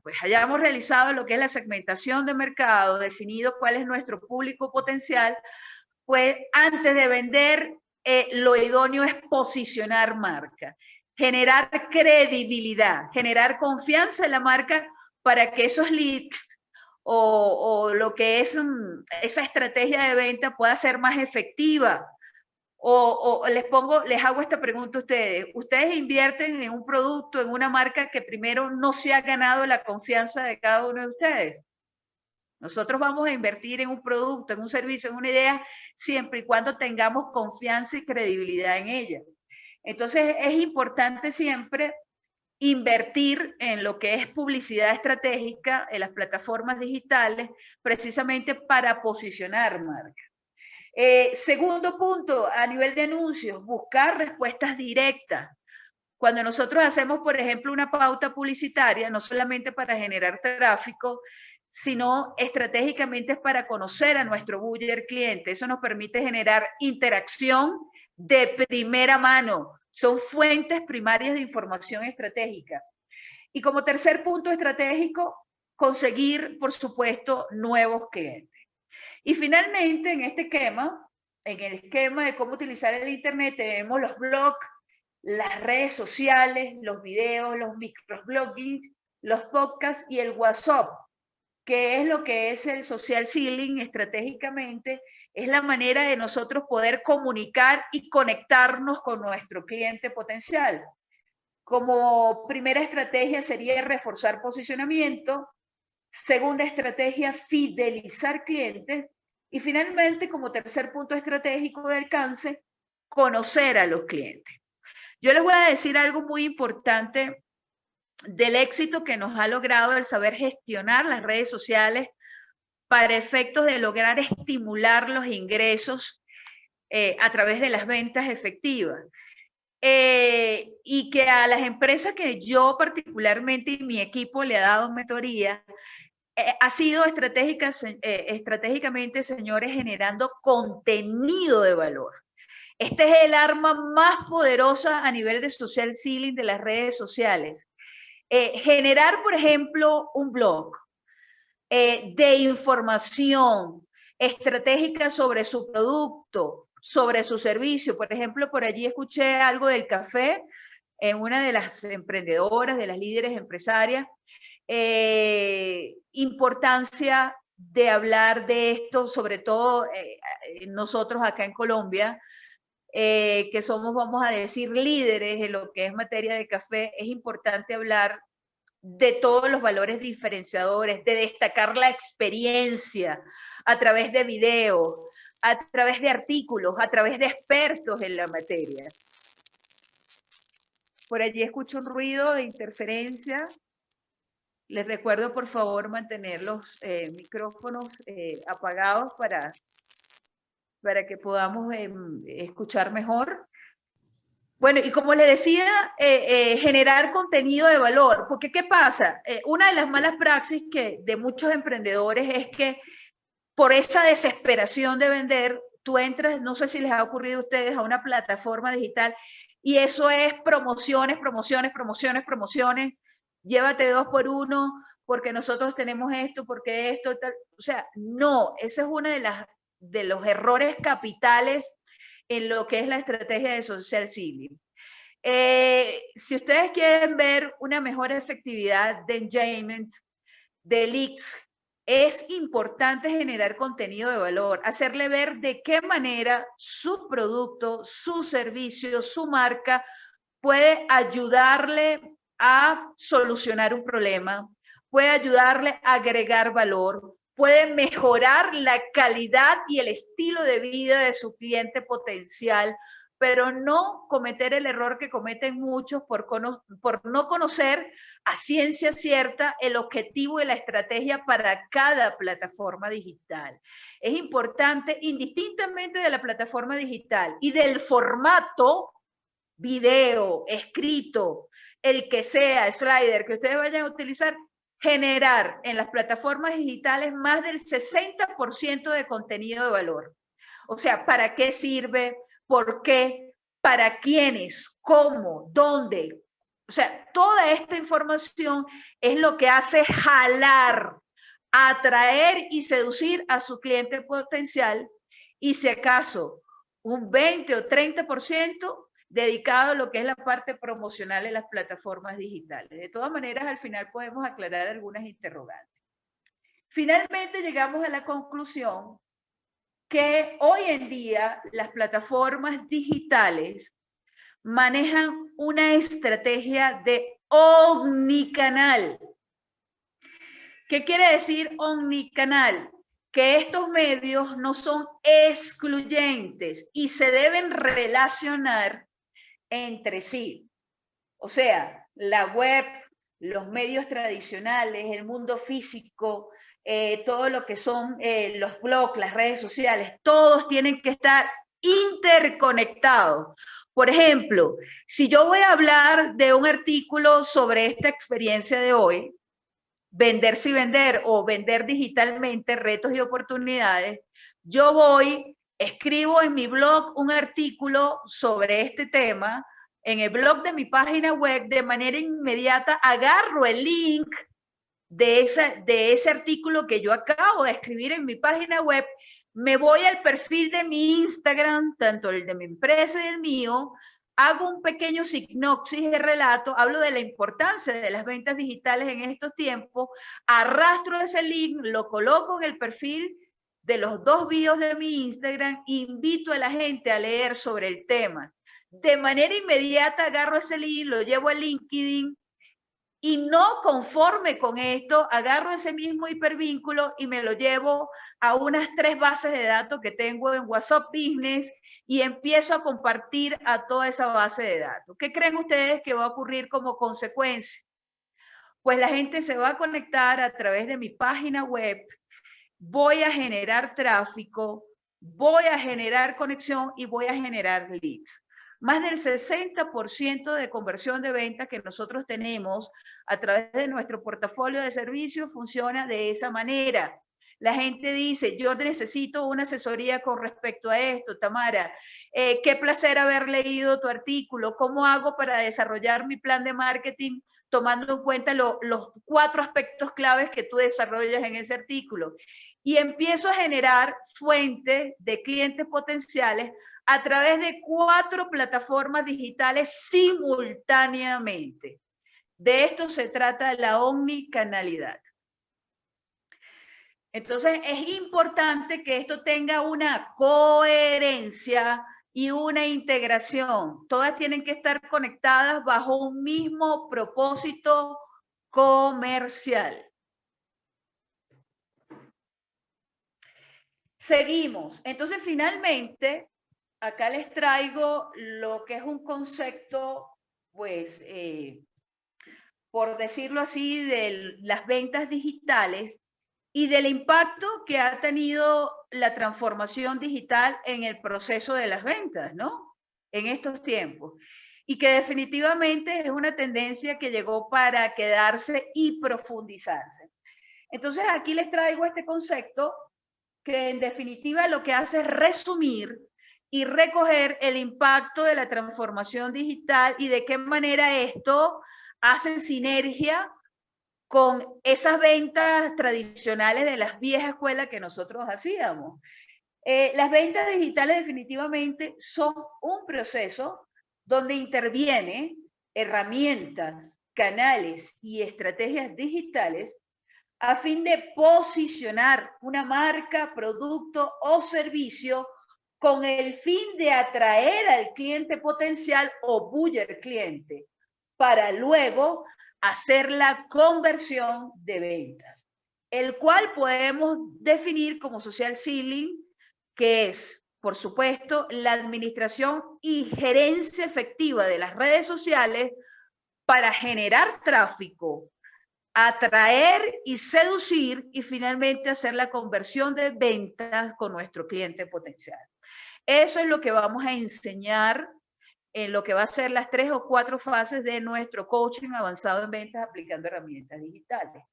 pues hayamos realizado lo que es la segmentación de mercado, definido cuál es nuestro público potencial, pues antes de vender, lo idóneo es posicionar marca, generar credibilidad, generar confianza en la marca para que esos leads o lo que es esa estrategia de venta pueda ser más efectiva. O les hago esta pregunta a ustedes. ¿Ustedes invierten en un producto, en una marca que primero no se ha ganado la confianza de cada uno de ustedes? Nosotros vamos a invertir en un producto, en un servicio, en una idea, siempre y cuando tengamos confianza y credibilidad en ella. Entonces, es importante siempre invertir en lo que es publicidad estratégica en las plataformas digitales, precisamente para posicionar marca. Segundo punto, a nivel de anuncios, buscar respuestas directas. Cuando nosotros hacemos, por ejemplo, una pauta publicitaria, no solamente para generar tráfico, sino estratégicamente es para conocer a nuestro buyer cliente. Eso nos permite generar interacción de primera mano. Son fuentes primarias de información estratégica. Y como tercer punto estratégico, conseguir, por supuesto, nuevos clientes. Y finalmente, en este esquema, en el esquema de cómo utilizar el Internet, tenemos los blogs, las redes sociales, los videos, los microblogging, los podcasts y el WhatsApp, que es lo que es el social selling estratégicamente, es la manera de nosotros poder comunicar y conectarnos con nuestro cliente potencial. Como primera estrategia sería reforzar posicionamiento, segunda estrategia, fidelizar clientes, y finalmente, como tercer punto estratégico de alcance, conocer a los clientes. Yo les voy a decir algo muy importante del éxito que nos ha logrado el saber gestionar las redes sociales para efectos de lograr estimular los ingresos a través de las ventas efectivas. Y que a las empresas que yo particularmente y mi equipo le ha dado mentoría, ha sido estratégicamente, señores, generando contenido de valor. Este es el arma más poderosa a nivel de social selling de las redes sociales. Generar, por ejemplo, un blog de información estratégica sobre su producto, sobre su servicio. Por ejemplo, por allí escuché algo del café en una de las emprendedoras, de las líderes empresarias. Importancia de hablar de esto, sobre todo nosotros acá en Colombia, que somos, vamos a decir, líderes en lo que es materia de café. Es importante hablar de todos los valores diferenciadores, de destacar la experiencia a través de videos, a través de artículos, a través de expertos en la materia. Por allí escucho un ruido de interferencia. Les recuerdo, por favor, mantener los micrófonos apagados para que podamos escuchar mejor. Bueno, y como les decía, generar contenido de valor. Porque, ¿qué pasa? Una de las malas praxis de muchos emprendedores es que por esa desesperación de vender, tú entras, no sé si les ha ocurrido a ustedes, a una plataforma digital y eso es promociones, promociones, promociones, promociones. Llévate 2 por 1 porque nosotros tenemos esto, porque esto, tal. O sea, no, ese es uno de los errores capitales en lo que es la estrategia de social selling. Si ustedes quieren ver una mejor efectividad de engagement, de leads, es importante generar contenido de valor, hacerle ver de qué manera su producto, su servicio, su marca puede ayudarle a solucionar un problema, puede ayudarle a agregar valor, puede mejorar la calidad y el estilo de vida de su cliente potencial, pero no cometer el error que cometen muchos por no conocer a ciencia cierta el objetivo y la estrategia para cada plataforma digital. Es importante, indistintamente de la plataforma digital y del formato, video, escrito, el que sea, slider, que ustedes vayan a utilizar, generar en las plataformas digitales más del 60% de contenido de valor. O sea, ¿para qué sirve? ¿Por qué? ¿Para quiénes? ¿Cómo? ¿Dónde? O sea, toda esta información es lo que hace jalar, atraer y seducir a su cliente potencial, y si acaso un 20 o 30% dedicado a lo que es la parte promocional en las plataformas digitales. De todas maneras, al final podemos aclarar algunas interrogantes. Finalmente llegamos a la conclusión que hoy en día las plataformas digitales manejan una estrategia de omnicanal. ¿Qué quiere decir omnicanal? Que estos medios no son excluyentes y se deben relacionar entre sí. O sea, la web, los medios tradicionales, el mundo físico, todo lo que son los blogs, las redes sociales, todos tienen que estar interconectados. Por ejemplo, si yo voy a hablar de un artículo sobre esta experiencia de hoy, Venderse y Vender o Vender Digitalmente, Retos y Oportunidades, yo voy, escribo en mi blog un artículo sobre este tema, en el blog de mi página web, de manera inmediata agarro el link de ese artículo que yo acabo de escribir en mi página web, me voy al perfil de mi Instagram, tanto el de mi empresa y el mío, hago un pequeño sinopsis de relato, hablo de la importancia de las ventas digitales en estos tiempos, arrastro ese link, lo coloco en el perfil de los 2 bios de mi Instagram, invito a la gente a leer sobre el tema. De manera inmediata agarro ese link, lo llevo a LinkedIn y no conforme con esto, agarro ese mismo hipervínculo y me lo llevo a unas 3 bases de datos que tengo en WhatsApp Business y empiezo a compartir a toda esa base de datos. ¿Qué creen ustedes que va a ocurrir como consecuencia? Pues la gente se va a conectar a través de mi página web, voy a generar tráfico, voy a generar conexión y voy a generar leads. Más del 60% de conversión de ventas que nosotros tenemos a través de nuestro portafolio de servicios funciona de esa manera. La gente dice, yo necesito una asesoría con respecto a esto, Tamara. Qué placer haber leído tu artículo. ¿Cómo hago para desarrollar mi plan de marketing tomando en cuenta los 4 aspectos claves que tú desarrollas en ese artículo? Y empiezo a generar fuentes de clientes potenciales a través de 4 plataformas digitales simultáneamente. De esto se trata la omnicanalidad. Entonces, es importante que esto tenga una coherencia y una integración. Todas tienen que estar conectadas bajo un mismo propósito comercial. Seguimos. Entonces, finalmente, acá les traigo lo que es un concepto, pues, por decirlo así, de las ventas digitales y del impacto que ha tenido la transformación digital en el proceso de las ventas, ¿no? En estos tiempos. Y que definitivamente es una tendencia que llegó para quedarse y profundizarse. Entonces, aquí les traigo este concepto que en definitiva lo que hace es resumir y recoger el impacto de la transformación digital y de qué manera esto hace sinergia con esas ventas tradicionales de las viejas escuelas que nosotros hacíamos. Las ventas digitales definitivamente son un proceso donde intervienen herramientas, canales y estrategias digitales a fin de posicionar una marca, producto o servicio con el fin de atraer al cliente potencial o buyer cliente, para luego hacer la conversión de ventas, el cual podemos definir como social selling, que es, por supuesto, la administración y gerencia efectiva de las redes sociales para generar tráfico, atraer y seducir y finalmente hacer la conversión de ventas con nuestro cliente potencial. Eso es lo que vamos a enseñar en lo que va a ser las 3 o 4 fases de nuestro coaching avanzado en ventas aplicando herramientas digitales.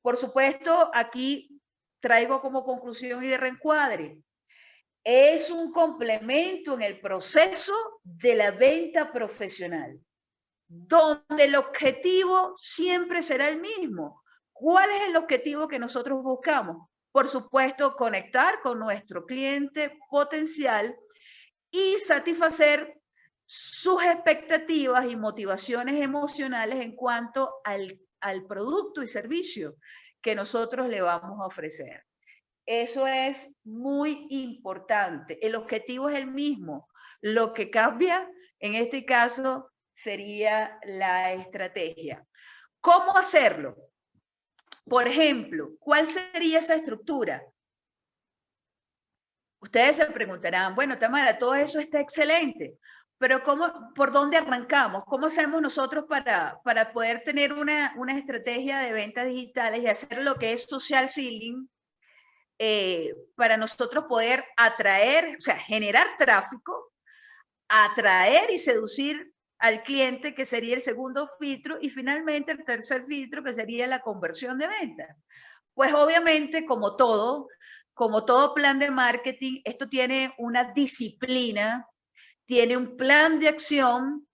Por supuesto, aquí traigo como conclusión y de reencuadre. Es un complemento en el proceso de la venta profesional, donde el objetivo siempre será el mismo. ¿Cuál es el objetivo que nosotros buscamos? Por supuesto, conectar con nuestro cliente potencial y satisfacer sus expectativas y motivaciones emocionales en cuanto al producto y servicio que nosotros le vamos a ofrecer. Eso es muy importante. El objetivo es el mismo. Lo que cambia, en este caso, sería la estrategia. ¿Cómo hacerlo? Por ejemplo, ¿cuál sería esa estructura? Ustedes se preguntarán, bueno, Tamara, todo eso está excelente, pero ¿por dónde arrancamos? ¿Cómo hacemos nosotros para poder tener una estrategia de ventas digitales y hacer lo que es social selling para nosotros poder atraer, o sea, generar tráfico, atraer y seducir al cliente, que sería el segundo filtro, y finalmente el tercer filtro, que sería la conversión de ventas. Pues obviamente, como todo plan de marketing, esto tiene una disciplina, tiene un plan de acción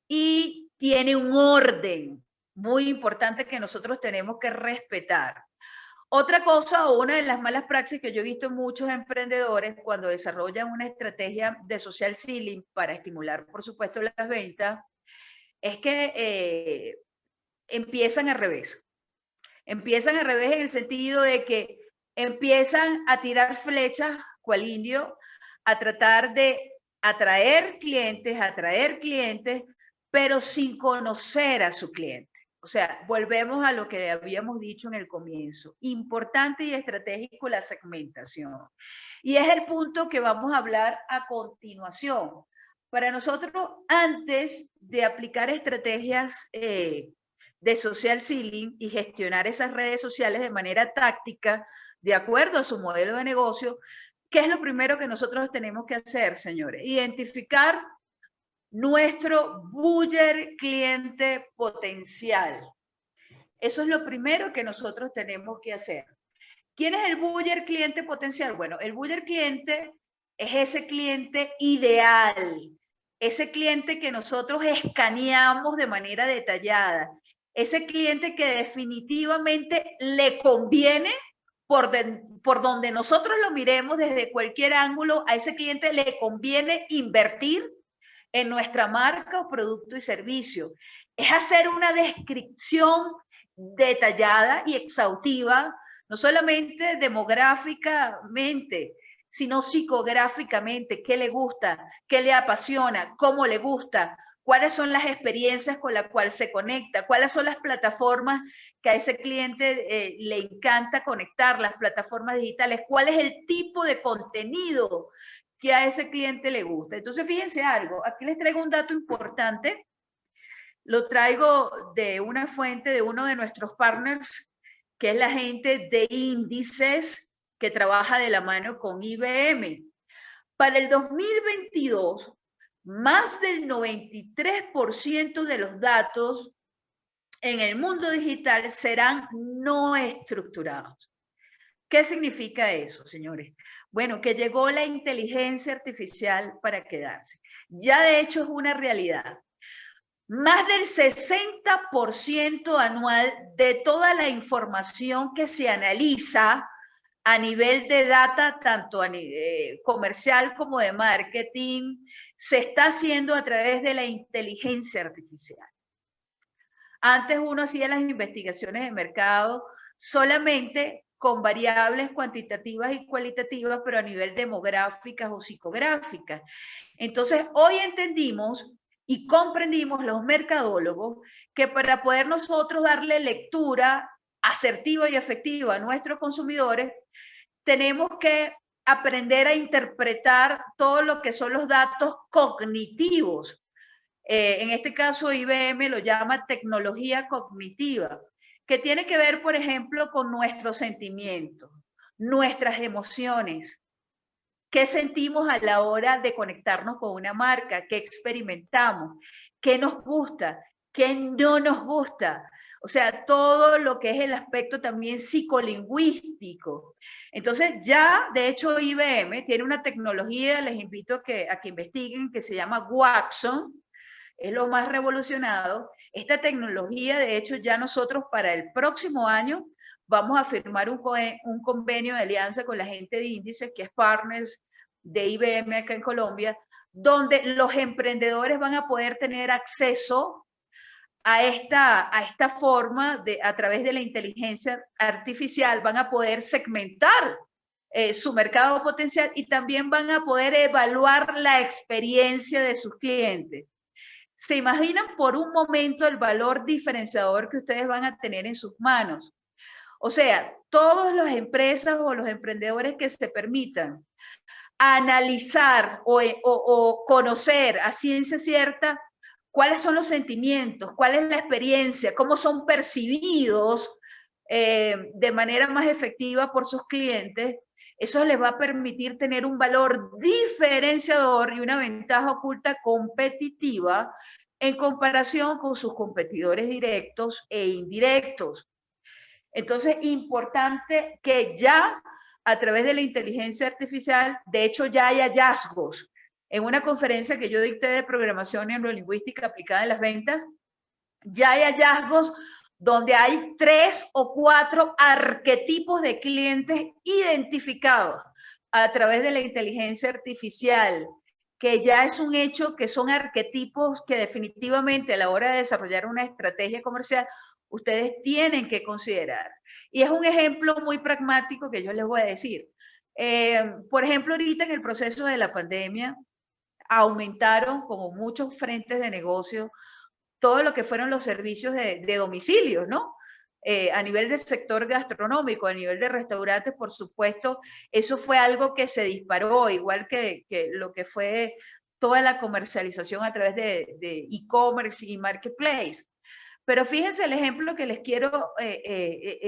y tiene un orden muy importante que nosotros tenemos que respetar. Otra cosa, o una de las malas praxis que yo he visto en muchos emprendedores cuando desarrollan una estrategia de social selling para estimular, por supuesto, las ventas, es que empiezan al revés. Empiezan al revés en el sentido de que empiezan a tirar flechas, cual indio, a tratar de atraer clientes, pero sin conocer a su cliente. O sea, volvemos a lo que habíamos dicho en el comienzo. Importante y estratégico la segmentación. Y es el punto que vamos a hablar a continuación. Para nosotros, antes de aplicar estrategias de social selling y gestionar esas redes sociales de manera táctica, de acuerdo a su modelo de negocio, ¿qué es lo primero que nosotros tenemos que hacer, señores? Identificar nuestro buyer cliente potencial. Eso es lo primero que nosotros tenemos que hacer. ¿Quién es el buyer cliente potencial? Bueno, el buyer cliente es ese cliente ideal, ese cliente que nosotros escaneamos de manera detallada, ese cliente que definitivamente le conviene por donde nosotros lo miremos desde cualquier ángulo, a ese cliente le conviene invertir en nuestra marca o producto y servicio. Es hacer una descripción detallada y exhaustiva, no solamente demográficamente, sino psicográficamente, qué le gusta, qué le apasiona, cómo le gusta, cuáles son las experiencias con las cuales se conecta, cuáles son las plataformas que a ese cliente le encanta conectar, las plataformas digitales, cuál es el tipo de contenido que a ese cliente le gusta. Entonces, fíjense algo, aquí les traigo un dato importante, lo traigo de una fuente de uno de nuestros partners, que es la gente de índices que trabaja de la mano con IBM. Para el 2022, más del 93% de los datos en el mundo digital serán no estructurados. ¿Qué significa eso, señores? Bueno, que llegó la inteligencia artificial para quedarse. Ya de hecho es una realidad. Más del 60% anual de toda la información que se analiza a nivel de data, tanto a nivel comercial como de marketing, se está haciendo a través de la inteligencia artificial. Antes uno hacía las investigaciones de mercado solamente con variables cuantitativas y cualitativas, pero a nivel demográficas o psicográficas. Entonces, hoy entendimos y comprendimos los mercadólogos que para poder nosotros darle lectura asertiva y efectiva a nuestros consumidores, tenemos que aprender a interpretar todo lo que son los datos cognitivos. En este caso, IBM lo llama tecnología cognitiva, que tiene que ver, por ejemplo, con nuestros sentimientos, nuestras emociones, qué sentimos a la hora de conectarnos con una marca, qué experimentamos, qué nos gusta, qué no nos gusta. O sea, todo lo que es el aspecto también psicolingüístico. Entonces, ya, de hecho, IBM tiene una tecnología, les invito a que investiguen, que se llama Watson, es lo más revolucionado. Esta tecnología, de hecho, ya nosotros para el próximo año vamos a firmar un convenio de alianza con la gente de índices, que es partners de IBM acá en Colombia, donde los emprendedores van a poder tener acceso a esta forma, a través de la inteligencia artificial, van a poder segmentar su mercado potencial y también van a poder evaluar la experiencia de sus clientes. ¿Se imaginan por un momento el valor diferenciador que ustedes van a tener en sus manos? O sea, todas las empresas o los emprendedores que se permitan analizar o conocer a ciencia cierta cuáles son los sentimientos, cuál es la experiencia, cómo son percibidos de manera más efectiva por sus clientes, eso les va a permitir tener un valor diferenciador y una ventaja oculta competitiva en comparación con sus competidores directos e indirectos. Entonces, importante que ya a través de la inteligencia artificial, de hecho ya hay hallazgos. En una conferencia que yo dicté de programación y neurolingüística aplicada en las ventas, ya hay hallazgos donde hay 3 o 4 arquetipos de clientes identificados a través de la inteligencia artificial, que ya es un hecho que son arquetipos que definitivamente a la hora de desarrollar una estrategia comercial ustedes tienen que considerar. Y es un ejemplo muy pragmático que yo les voy a decir. Por ejemplo, ahorita en el proceso de la pandemia aumentaron como muchos frentes de negocio todo lo que fueron los servicios de domicilio, ¿no? A nivel del sector gastronómico, a nivel de restaurantes, por supuesto, eso fue algo que se disparó, igual que lo que fue toda la comercialización a través de e-commerce y marketplace. Pero fíjense el ejemplo que les quiero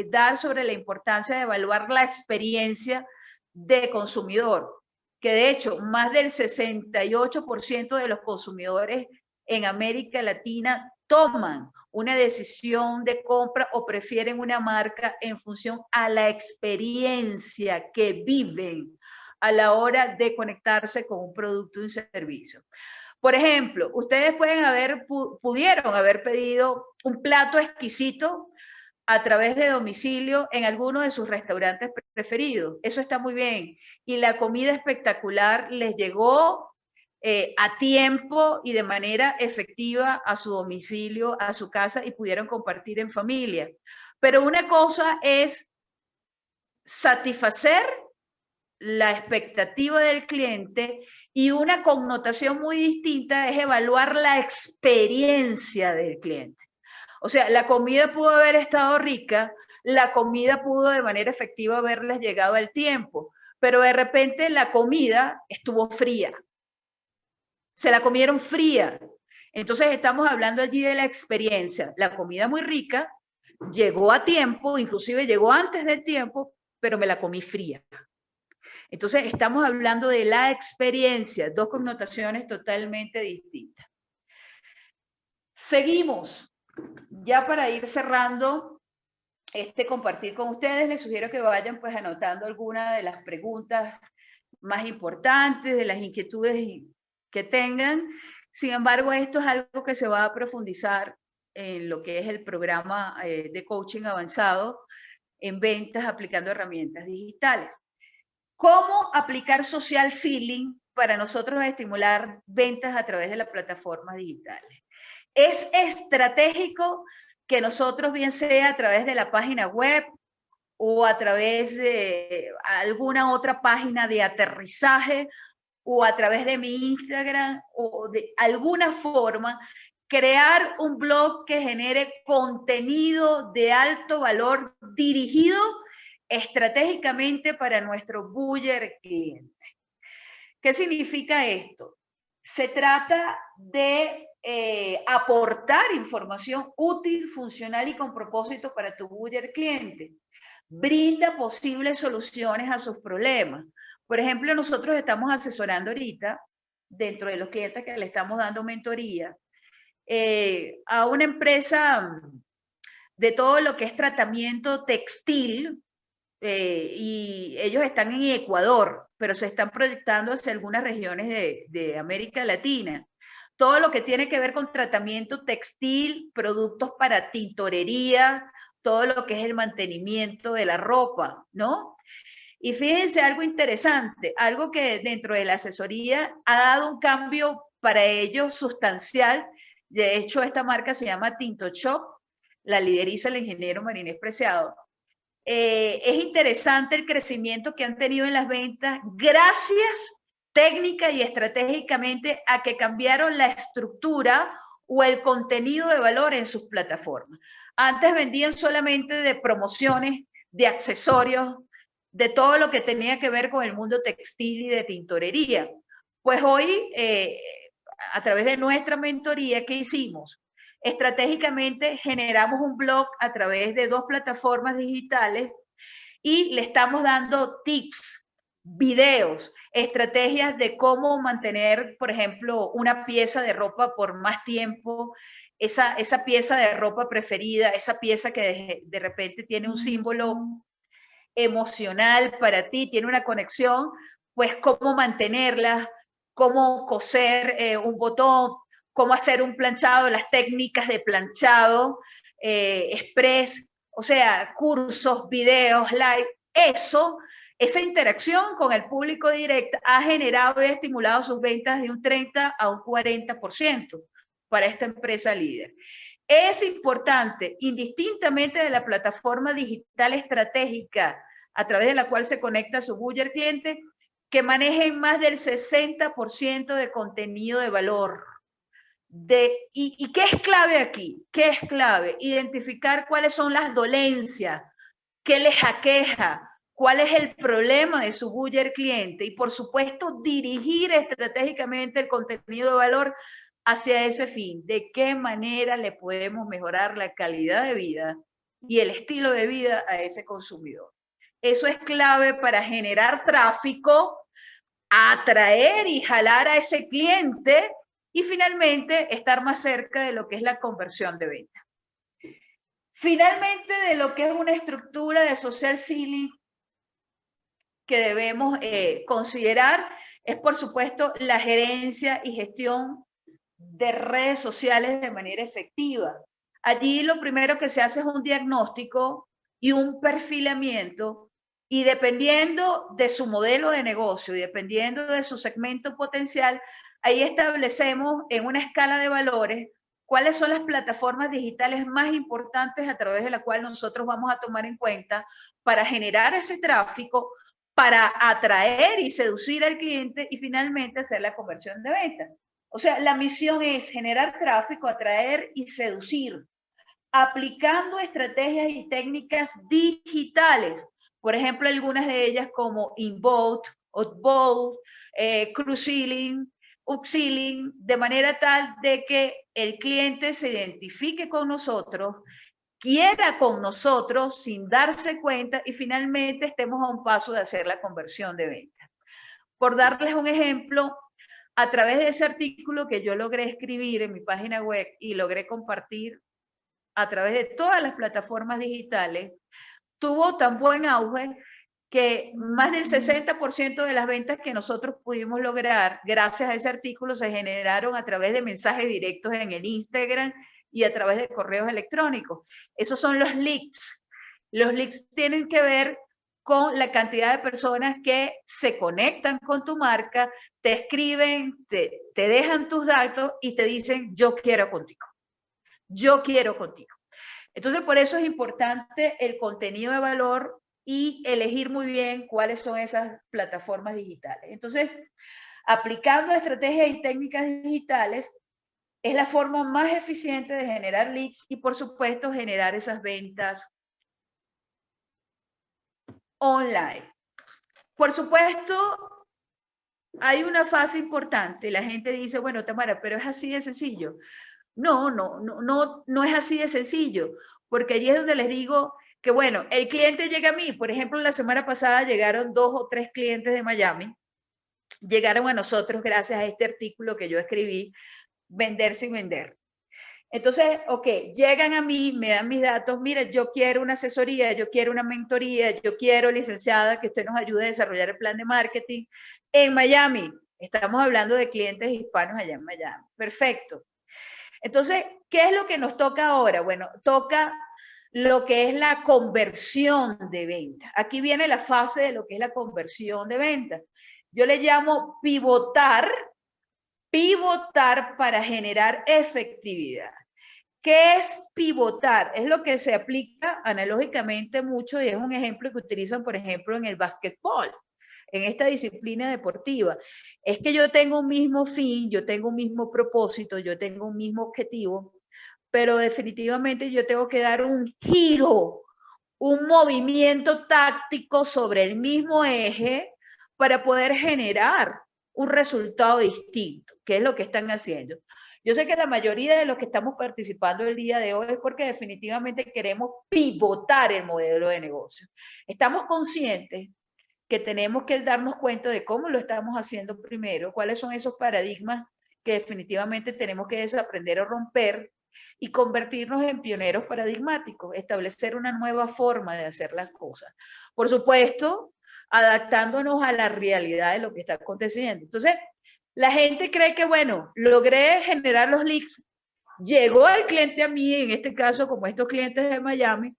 dar sobre la importancia de evaluar la experiencia de consumidor, que de hecho más del 68% de los consumidores en América Latina toman una decisión de compra o prefieren una marca en función a la experiencia que viven a la hora de conectarse con un producto y un servicio. Por ejemplo, ustedes pudieron haber pedido un plato exquisito a través de domicilio en alguno de sus restaurantes preferidos. Eso está muy bien. Y la comida espectacular les llegó a tiempo y de manera efectiva a su domicilio, a su casa, y pudieron compartir en familia. Pero una cosa es satisfacer la expectativa del cliente y una connotación muy distinta es evaluar la experiencia del cliente. O sea, la comida pudo haber estado rica, la comida pudo de manera efectiva haberles llegado al tiempo, pero de repente la comida estuvo fría. Se la comieron fría. Entonces estamos hablando allí de la experiencia. La comida muy rica, llegó a tiempo, inclusive llegó antes del tiempo, pero me la comí fría. Entonces estamos hablando de la experiencia, dos connotaciones totalmente distintas. Seguimos. Ya para ir cerrando este compartir con ustedes, les sugiero que vayan pues anotando algunas de las preguntas más importantes, de las inquietudes que tengan. Sin embargo, esto es algo que se va a profundizar en lo que es el programa de coaching avanzado en ventas aplicando herramientas digitales. ¿Cómo aplicar social selling para nosotros estimular ventas a través de las plataformas digitales? Es estratégico que nosotros, bien sea a través de la página web o a través de alguna otra página de aterrizaje o a través de mi Instagram o de alguna forma, crear un blog que genere contenido de alto valor dirigido estratégicamente para nuestro buyer cliente. ¿Qué significa esto? Se trata de aportar información útil, funcional y con propósito para tu buyer cliente. Brinda posibles soluciones a sus problemas. Por ejemplo, nosotros estamos asesorando ahorita, dentro de los clientes que le estamos dando mentoría, a una empresa de todo lo que es tratamiento textil, y ellos están en Ecuador, pero se están proyectando hacia algunas regiones de América Latina. Todo lo que tiene que ver con tratamiento textil, productos para tintorería, todo lo que es el mantenimiento de la ropa, ¿no? Y fíjense algo interesante, algo que dentro de la asesoría ha dado un cambio para ellos sustancial. De hecho, esta marca se llama Tinto Shop, la lideriza el ingeniero Marinés Preciado. Es interesante el crecimiento que han tenido en las ventas gracias técnica y estratégicamente a que cambiaron la estructura o el contenido de valor en sus plataformas. Antes vendían solamente de promociones, de accesorios, de todo lo que tenía que ver con el mundo textil y de tintorería. Pues hoy, a través de nuestra mentoría, ¿qué hicimos? Estratégicamente generamos un blog a través de 2 plataformas digitales y le estamos dando tips videos, estrategias de cómo mantener, por ejemplo, una pieza de ropa por más tiempo, esa pieza de ropa preferida, esa pieza que de repente tiene un símbolo emocional para ti, tiene una conexión, pues cómo mantenerla, cómo coser un botón, cómo hacer un planchado, las técnicas de planchado express, o sea, cursos, videos, live, eso, esa interacción con el público directo ha generado y estimulado sus ventas de un 30 a un 40% para esta empresa líder. Es importante, indistintamente de la plataforma digital estratégica a través de la cual se conecta su buyer cliente, que manejen más del 60% de contenido de valor. ¿Y qué es clave aquí? ¿Qué es clave? Identificar cuáles son las dolencias, qué les aqueja, cuál es el problema de su buyer cliente y, por supuesto, dirigir estratégicamente el contenido de valor hacia ese fin. ¿De qué manera le podemos mejorar la calidad de vida y el estilo de vida a ese consumidor? Eso es clave para generar tráfico, atraer y jalar a ese cliente y finalmente estar más cerca de lo que es la conversión de venta. Finalmente, de lo que es una estructura de social selling que debemos considerar es, por supuesto, la gerencia y gestión de redes sociales de manera efectiva. Allí lo primero que se hace es un diagnóstico y un perfilamiento, y dependiendo de su modelo de negocio y dependiendo de su segmento potencial, ahí establecemos en una escala de valores cuáles son las plataformas digitales más importantes a través de la cual nosotros vamos a tomar en cuenta para generar ese tráfico, para atraer y seducir al cliente y finalmente hacer la conversión de venta. O sea, la misión es generar tráfico, atraer y seducir, aplicando estrategias y técnicas digitales. Por ejemplo, algunas de ellas como inbound, outbound, cross-selling, upselling, de manera tal de que el cliente se identifique con nosotros, quiera con nosotros sin darse cuenta y finalmente estemos a un paso de hacer la conversión de venta. Por darles un ejemplo, a través de ese artículo que yo logré escribir en mi página web y logré compartir a través de todas las plataformas digitales, tuvo tan buen auge que más del 60% de las ventas que nosotros pudimos lograr gracias a ese artículo se generaron a través de mensajes directos en el Instagram y a través de correos electrónicos. Esos son los leads. Los leads tienen que ver con la cantidad de personas que se conectan con tu marca, te escriben, te dejan tus datos y te dicen, yo quiero contigo. Yo quiero contigo. Entonces, por eso es importante el contenido de valor y elegir muy bien cuáles son esas plataformas digitales. Entonces, aplicando estrategias y técnicas digitales es la forma más eficiente de generar leads y, por supuesto, generar esas ventas online. Por supuesto, hay una fase importante. La gente dice, bueno, Tamara, pero es así de sencillo. No es así de sencillo, porque allí es donde les digo que, bueno, el cliente llega a mí. Por ejemplo, la semana pasada llegaron 2 o 3 clientes de Miami, llegaron a nosotros gracias a este artículo que yo escribí, Vender sin vender. Entonces, ok, llegan a mí, me dan mis datos, mira, yo quiero una asesoría, yo quiero una mentoría, yo quiero, licenciada, que usted nos ayude a desarrollar el plan de marketing en Miami. Estamos hablando de clientes hispanos allá en Miami. Perfecto. Entonces, ¿qué es lo que nos toca ahora? Bueno, toca lo que es la conversión de venta. Aquí viene la fase de lo que es la conversión de venta. Yo le llamo pivotar para generar efectividad. ¿Qué es pivotar? Es lo que se aplica analógicamente mucho y es un ejemplo que utilizan, por ejemplo, en el básquetbol, en esta disciplina deportiva. Es que yo tengo un mismo fin, yo tengo un mismo propósito, yo tengo un mismo objetivo, pero definitivamente yo tengo que dar un giro, un movimiento táctico sobre el mismo eje para poder generar un resultado distinto, que es lo que están haciendo. Yo sé que la mayoría de los que estamos participando el día de hoy es porque definitivamente queremos pivotar el modelo de negocio. Estamos conscientes que tenemos que darnos cuenta de cómo lo estamos haciendo primero, cuáles son esos paradigmas que definitivamente tenemos que desaprender o romper y convertirnos en pioneros paradigmáticos, establecer una nueva forma de hacer las cosas. Por supuesto, adaptándonos a la realidad de lo que está aconteciendo. Entonces, la gente cree que, bueno, logré generar los leads, llegó el cliente a mí, en este caso, como estos clientes de Miami,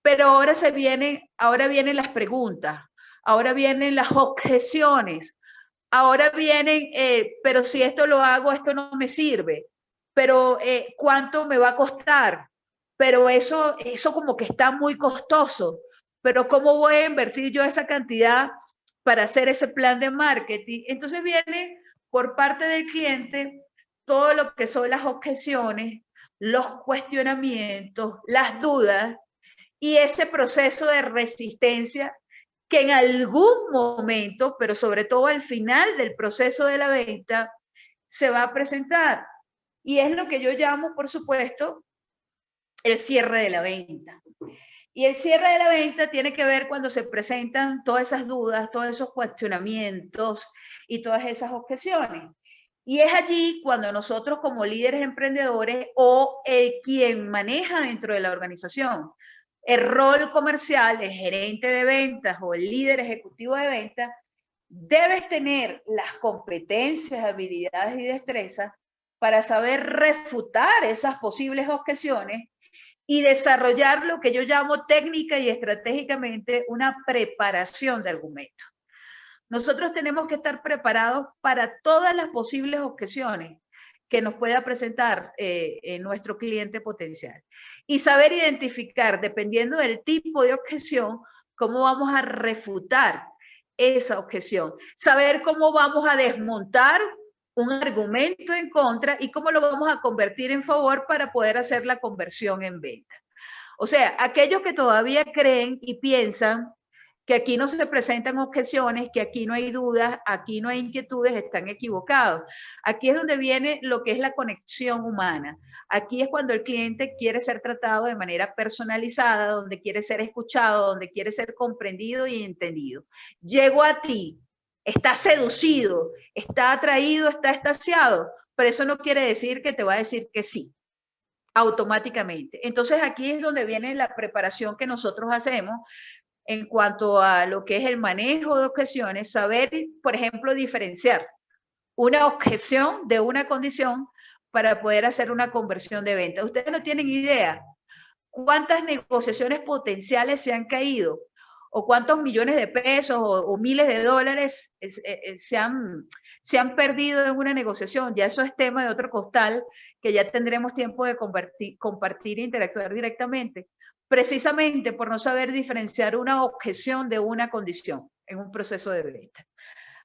pero ahora vienen las preguntas, ahora vienen las objeciones, ahora vienen, pero si esto lo hago, esto no me sirve, pero ¿cuánto me va a costar? Pero eso como que está muy costoso, pero ¿cómo voy a invertir yo esa cantidad para hacer ese plan de marketing? Entonces viene por parte del cliente todo lo que son las objeciones, los cuestionamientos, las dudas y ese proceso de resistencia que en algún momento, pero sobre todo al final del proceso de la venta, se va a presentar. Y es lo que yo llamo, por supuesto, el cierre de la venta. Y el cierre de la venta tiene que ver cuando se presentan todas esas dudas, todos esos cuestionamientos y todas esas objeciones. Y es allí cuando nosotros como líderes emprendedores o el quien maneja dentro de la organización el rol comercial, el gerente de ventas o el líder ejecutivo de ventas, debes tener las competencias, habilidades y destrezas para saber refutar esas posibles objeciones y desarrollar lo que yo llamo técnica y estratégicamente una preparación de argumentos. Nosotros tenemos que estar preparados para todas las posibles objeciones que nos pueda presentar nuestro cliente potencial. Y saber identificar, dependiendo del tipo de objeción, cómo vamos a refutar esa objeción. Saber cómo vamos a desmontar un argumento en contra y cómo lo vamos a convertir en favor para poder hacer la conversión en venta. O sea, aquellos que todavía creen y piensan que aquí no se presentan objeciones, que aquí no hay dudas, aquí no hay inquietudes, están equivocados. Aquí es donde viene lo que es la conexión humana. Aquí es cuando el cliente quiere ser tratado de manera personalizada, donde quiere ser escuchado, donde quiere ser comprendido y entendido. Llego a ti, está seducido, está atraído, está extasiado, pero eso no quiere decir que te va a decir que sí automáticamente. Entonces aquí es donde viene la preparación que nosotros hacemos en cuanto a lo que es el manejo de objeciones, saber, por ejemplo, diferenciar una objeción de una condición para poder hacer una conversión de venta. Ustedes no tienen idea cuántas negociaciones potenciales se han caído o cuántos millones de pesos o miles de dólares se han perdido en una negociación. Ya eso es tema de otro costal que ya tendremos tiempo de compartir e interactuar directamente, precisamente por no saber diferenciar una objeción de una condición en un proceso de venta.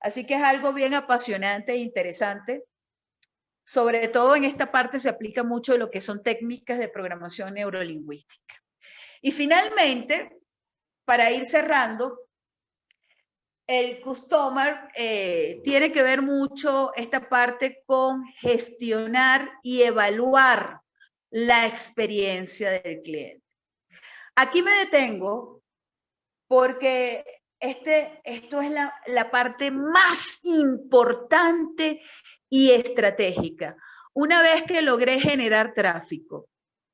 Así que es algo bien apasionante e interesante. Sobre todo en esta parte se aplica mucho lo que son técnicas de programación neurolingüística. Y finalmente, para ir cerrando, el customer tiene que ver mucho esta parte con gestionar y evaluar la experiencia del cliente. Aquí me detengo porque esto es la parte más importante y estratégica. Una vez que logré generar tráfico,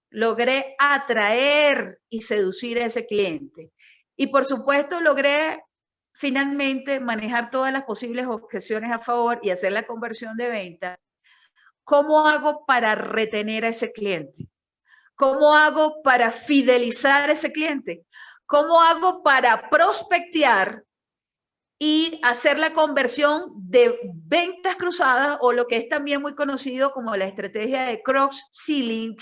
logré atraer y seducir a ese cliente. Y por supuesto logré finalmente manejar todas las posibles objeciones a favor y hacer la conversión de venta. ¿Cómo hago para retener a ese cliente? ¿Cómo hago para fidelizar a ese cliente? ¿Cómo hago para prospectear y hacer la conversión de ventas cruzadas o lo que es también muy conocido como la estrategia de cross-selling,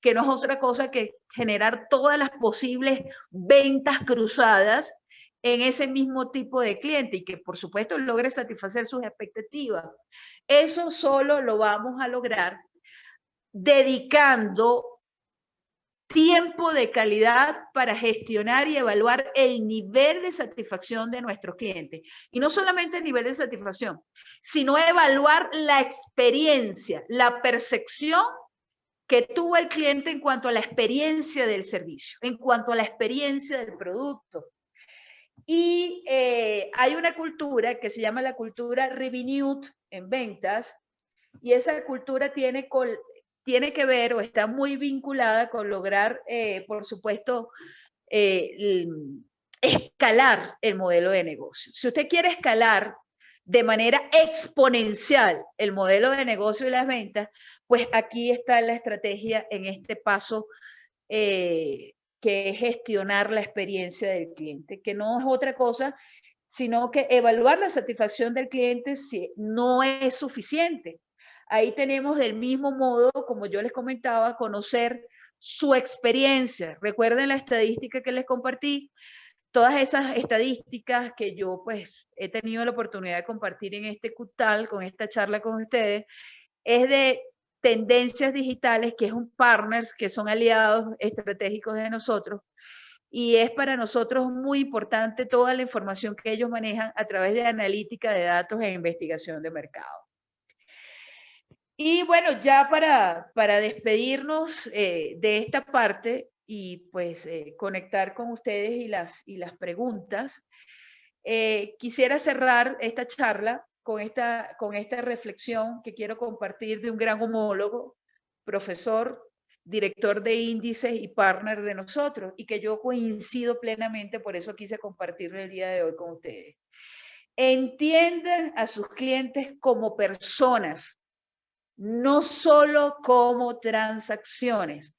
que no es otra cosa que generar todas las posibles ventas cruzadas en ese mismo tipo de cliente y que por supuesto logre satisfacer sus expectativas? Eso solo lo vamos a lograr dedicando tiempo de calidad para gestionar y evaluar el nivel de satisfacción de nuestros clientes. Y no solamente el nivel de satisfacción, sino evaluar la experiencia, la percepción que tuvo el cliente en cuanto a la experiencia del servicio, en cuanto a la experiencia del producto. Y hay una cultura que se llama la cultura Revenue en ventas, y esa cultura tiene que ver o está muy vinculada con lograr, por supuesto, escalar el modelo de negocio. Si usted quiere escalar de manera exponencial el modelo de negocio y las ventas, pues aquí está la estrategia en este paso, que es gestionar la experiencia del cliente, que no es otra cosa sino que evaluar la satisfacción del cliente si no es suficiente. Ahí tenemos del mismo modo, como yo les comentaba, conocer su experiencia. Recuerden la estadística que les compartí, todas esas estadísticas que yo pues he tenido la oportunidad de compartir en este CUTAL, con esta charla con ustedes, es de Tendencias Digitales, que es un partners, que son aliados estratégicos de nosotros, y es para nosotros muy importante toda la información que ellos manejan a través de analítica de datos e investigación de mercado. Y bueno, ya para despedirnos de esta parte y pues conectar con ustedes y las preguntas, quisiera cerrar esta charla con esta reflexión que quiero compartir de un gran homólogo, profesor, director de índices y partner de nosotros, y que yo coincido plenamente, por eso quise compartirlo el día de hoy con ustedes. Entiendan a sus clientes como personas, no solo como transacciones.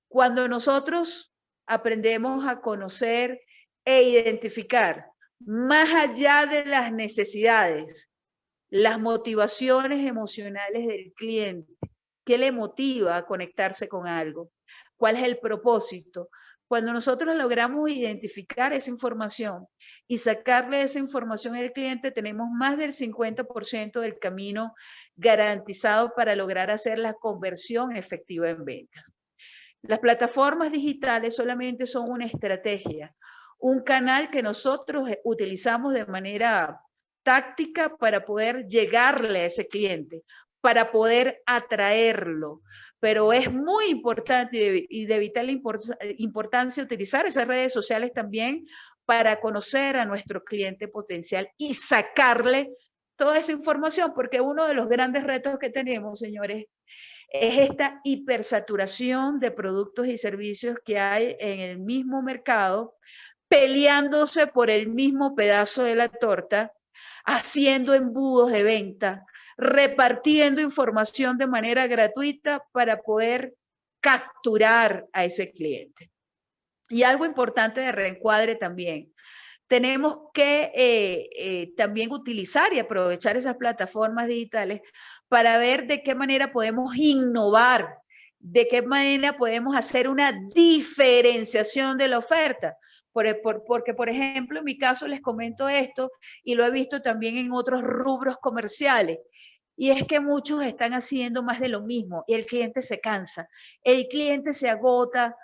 Cuando nosotros aprendemos a conocer e identificar más allá de las necesidades, las motivaciones emocionales del cliente, ¿qué le motiva a conectarse con algo? ¿Cuál es el propósito? Cuando nosotros logramos identificar esa información y sacarle esa información al cliente, tenemos más del 50% del camino garantizado para lograr hacer la conversión efectiva en ventas. Las plataformas digitales solamente son una estrategia, un canal que nosotros utilizamos de manera táctica para poder llegarle a ese cliente, para poder atraerlo. Pero es muy importante y de vital importancia utilizar esas redes sociales también para conocer a nuestro cliente potencial y sacarle toda esa información, porque uno de los grandes retos que tenemos, señores, es esta hipersaturación de productos y servicios que hay en el mismo mercado, peleándose por el mismo pedazo de la torta, haciendo embudos de venta, repartiendo información de manera gratuita para poder capturar a ese cliente. Y algo importante de reencuadre también. Tenemos que también utilizar y aprovechar esas plataformas digitales para ver de qué manera podemos innovar, de qué manera podemos hacer una diferenciación de la oferta. Porque, por ejemplo, en mi caso les comento esto y lo he visto también en otros rubros comerciales. Y es que muchos están haciendo más de lo mismo y el cliente se cansa, el cliente se agota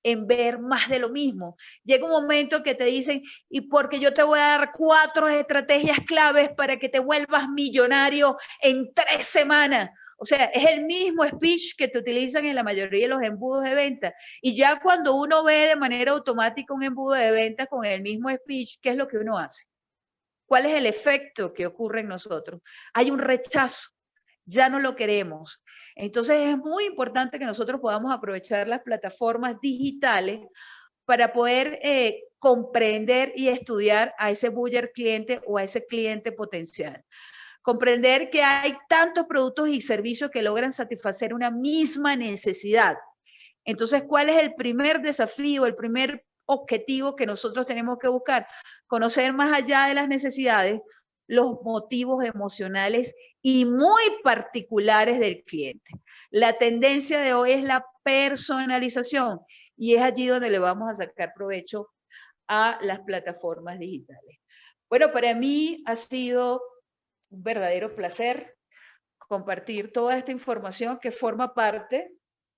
en ver más de lo mismo. Llega un momento que te dicen, y porque yo te voy a dar 4 estrategias claves para que te vuelvas millonario en 3 semanas. O sea, es el mismo speech que te utilizan en la mayoría de los embudos de venta. Y ya cuando uno ve de manera automática un embudo de venta con el mismo speech, ¿qué es lo que uno hace? ¿Cuál es el efecto que ocurre en nosotros? Hay un rechazo, ya no lo queremos. Entonces es muy importante que nosotros podamos aprovechar las plataformas digitales para poder comprender y estudiar a ese buyer cliente o a ese cliente potencial. Comprender que hay tantos productos y servicios que logran satisfacer una misma necesidad. Entonces, ¿cuál es el primer desafío, el primer objetivo que nosotros tenemos que buscar? Conocer más allá de las necesidades, los motivos emocionales y muy particulares del cliente. La tendencia de hoy es la personalización y es allí donde le vamos a sacar provecho a las plataformas digitales. Bueno, para mí ha sido un verdadero placer compartir toda esta información que forma parte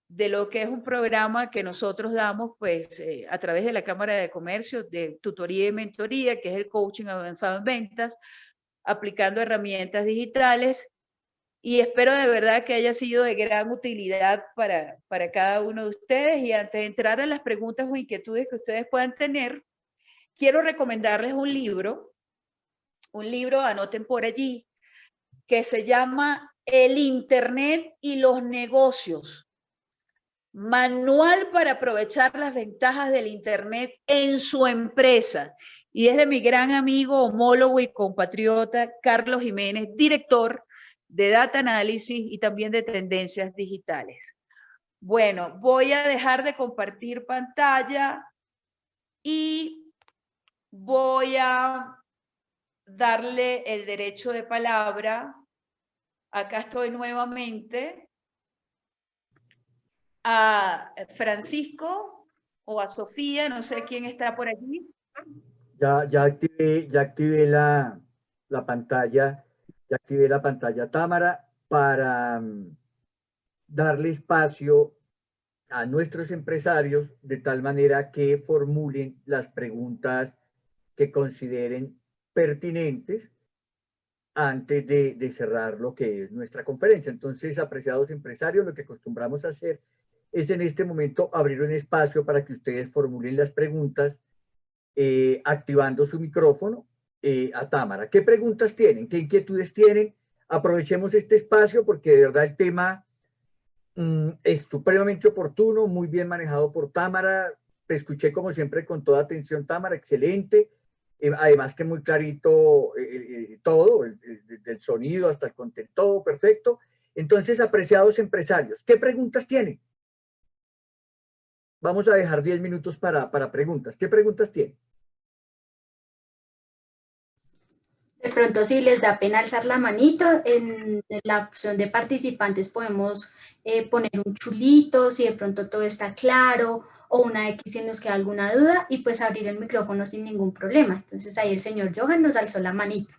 de lo que es un programa que nosotros damos pues a través de la Cámara de Comercio de tutoría y mentoría, que es el coaching avanzado en ventas, aplicando herramientas digitales, y espero de verdad que haya sido de gran utilidad para cada uno de ustedes. Y antes de entrar a las preguntas o inquietudes que ustedes puedan tener, quiero recomendarles un libro, anoten por allí, que se llama El Internet y los negocios. Manual para aprovechar las ventajas del Internet en su empresa. Y es de mi gran amigo, homólogo y compatriota Carlos Jiménez, director de Data Analysis y también de Tendencias Digitales. Bueno, voy a dejar de compartir pantalla y voy a darle el derecho de palabra. Acá estoy nuevamente a Francisco o a Sofía, no sé quién está por allí. Ya activé la pantalla, ya activé la pantalla Támara para darle espacio a nuestros empresarios de tal manera que formulen las preguntas que consideren pertinentes antes de cerrar lo que es nuestra conferencia. Entonces, apreciados empresarios, lo que acostumbramos a hacer es en este momento abrir un espacio para que ustedes formulen las preguntas activando su micrófono a Támara. ¿Qué preguntas tienen? ¿Qué inquietudes tienen? Aprovechemos este espacio porque de verdad el tema es supremamente oportuno, muy bien manejado por Támara. Te escuché como siempre con toda atención, Támara, excelente. Además que muy clarito todo, del sonido hasta el contenido, todo perfecto. Entonces, apreciados empresarios, ¿qué preguntas tienen? Vamos a dejar 10 minutos para preguntas. ¿Qué preguntas tienen? De pronto, si les da pena alzar la manito, en la opción de participantes podemos poner un chulito, si de pronto todo está claro, o una X si nos queda alguna duda, y pues abrir el micrófono sin ningún problema. Entonces ahí el señor Johan nos alzó la manito.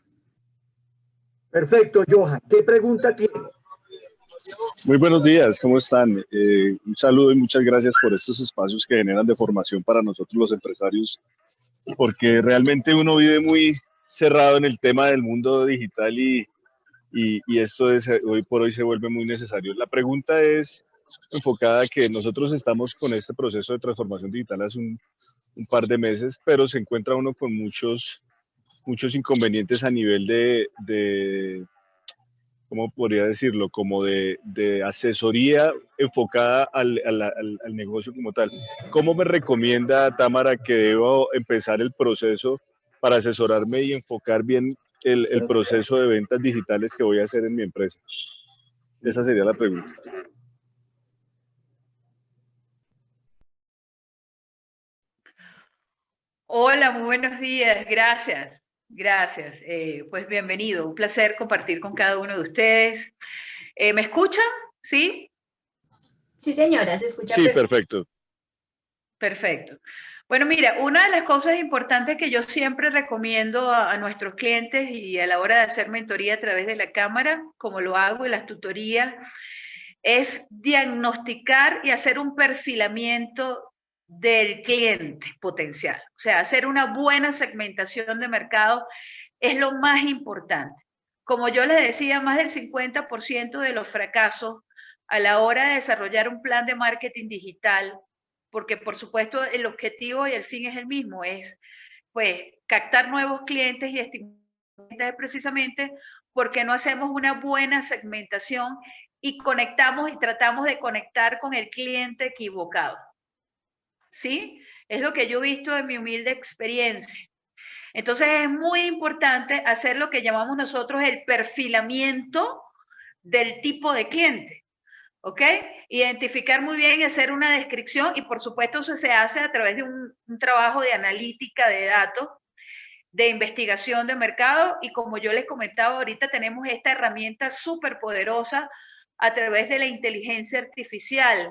Perfecto, Johan. ¿Qué pregunta tiene? Muy buenos días, ¿cómo están? Un saludo y muchas gracias por estos espacios que generan de formación para nosotros los empresarios, porque realmente uno vive muy cerrado en el tema del mundo digital y esto hoy por hoy se vuelve muy necesario. La pregunta es enfocada a que nosotros estamos con este proceso de transformación digital hace un par de meses, pero se encuentra uno con muchos inconvenientes a nivel de ¿cómo podría decirlo? Como de asesoría enfocada al negocio como tal. ¿Cómo me recomienda, Támara, que debo empezar el proceso para asesorarme y enfocar bien el proceso de ventas digitales que voy a hacer en mi empresa? Esa sería la pregunta. Hola, muy buenos días, gracias. Gracias, pues bienvenido, un placer compartir con cada uno de ustedes. ¿Me escuchan? ¿Sí? Sí, señora, se escucha Sí, perfecto. Perfecto. Bueno, mira, una de las cosas importantes que yo siempre recomiendo a nuestros clientes y a la hora de hacer mentoría a través de la cámara, como lo hago en las tutorías, es diagnosticar y hacer un perfilamiento del cliente potencial. O sea, hacer una buena segmentación de mercado es lo más importante. Como yo les decía, más del 50% de los fracasos a la hora de desarrollar un plan de marketing digital, porque por supuesto el objetivo y el fin es el mismo, es pues captar nuevos clientes y estimular precisamente porque no hacemos una buena segmentación y conectamos y tratamos de conectar con el cliente equivocado. ¿Sí? Es lo que yo he visto en mi humilde experiencia. Entonces es muy importante hacer lo que llamamos nosotros el perfilamiento del tipo de cliente. ¿Ok? Identificar muy bien y hacer una descripción y por supuesto eso se hace a través de un trabajo de analítica de datos, de investigación de mercado y como yo les comentaba ahorita tenemos esta herramienta súper poderosa a través de la inteligencia artificial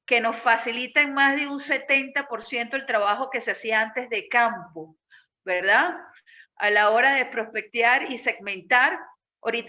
que nos facilita en más de un 70% el trabajo que se hacía antes de campo, ¿verdad? A la hora de prospectear y segmentar, ahorita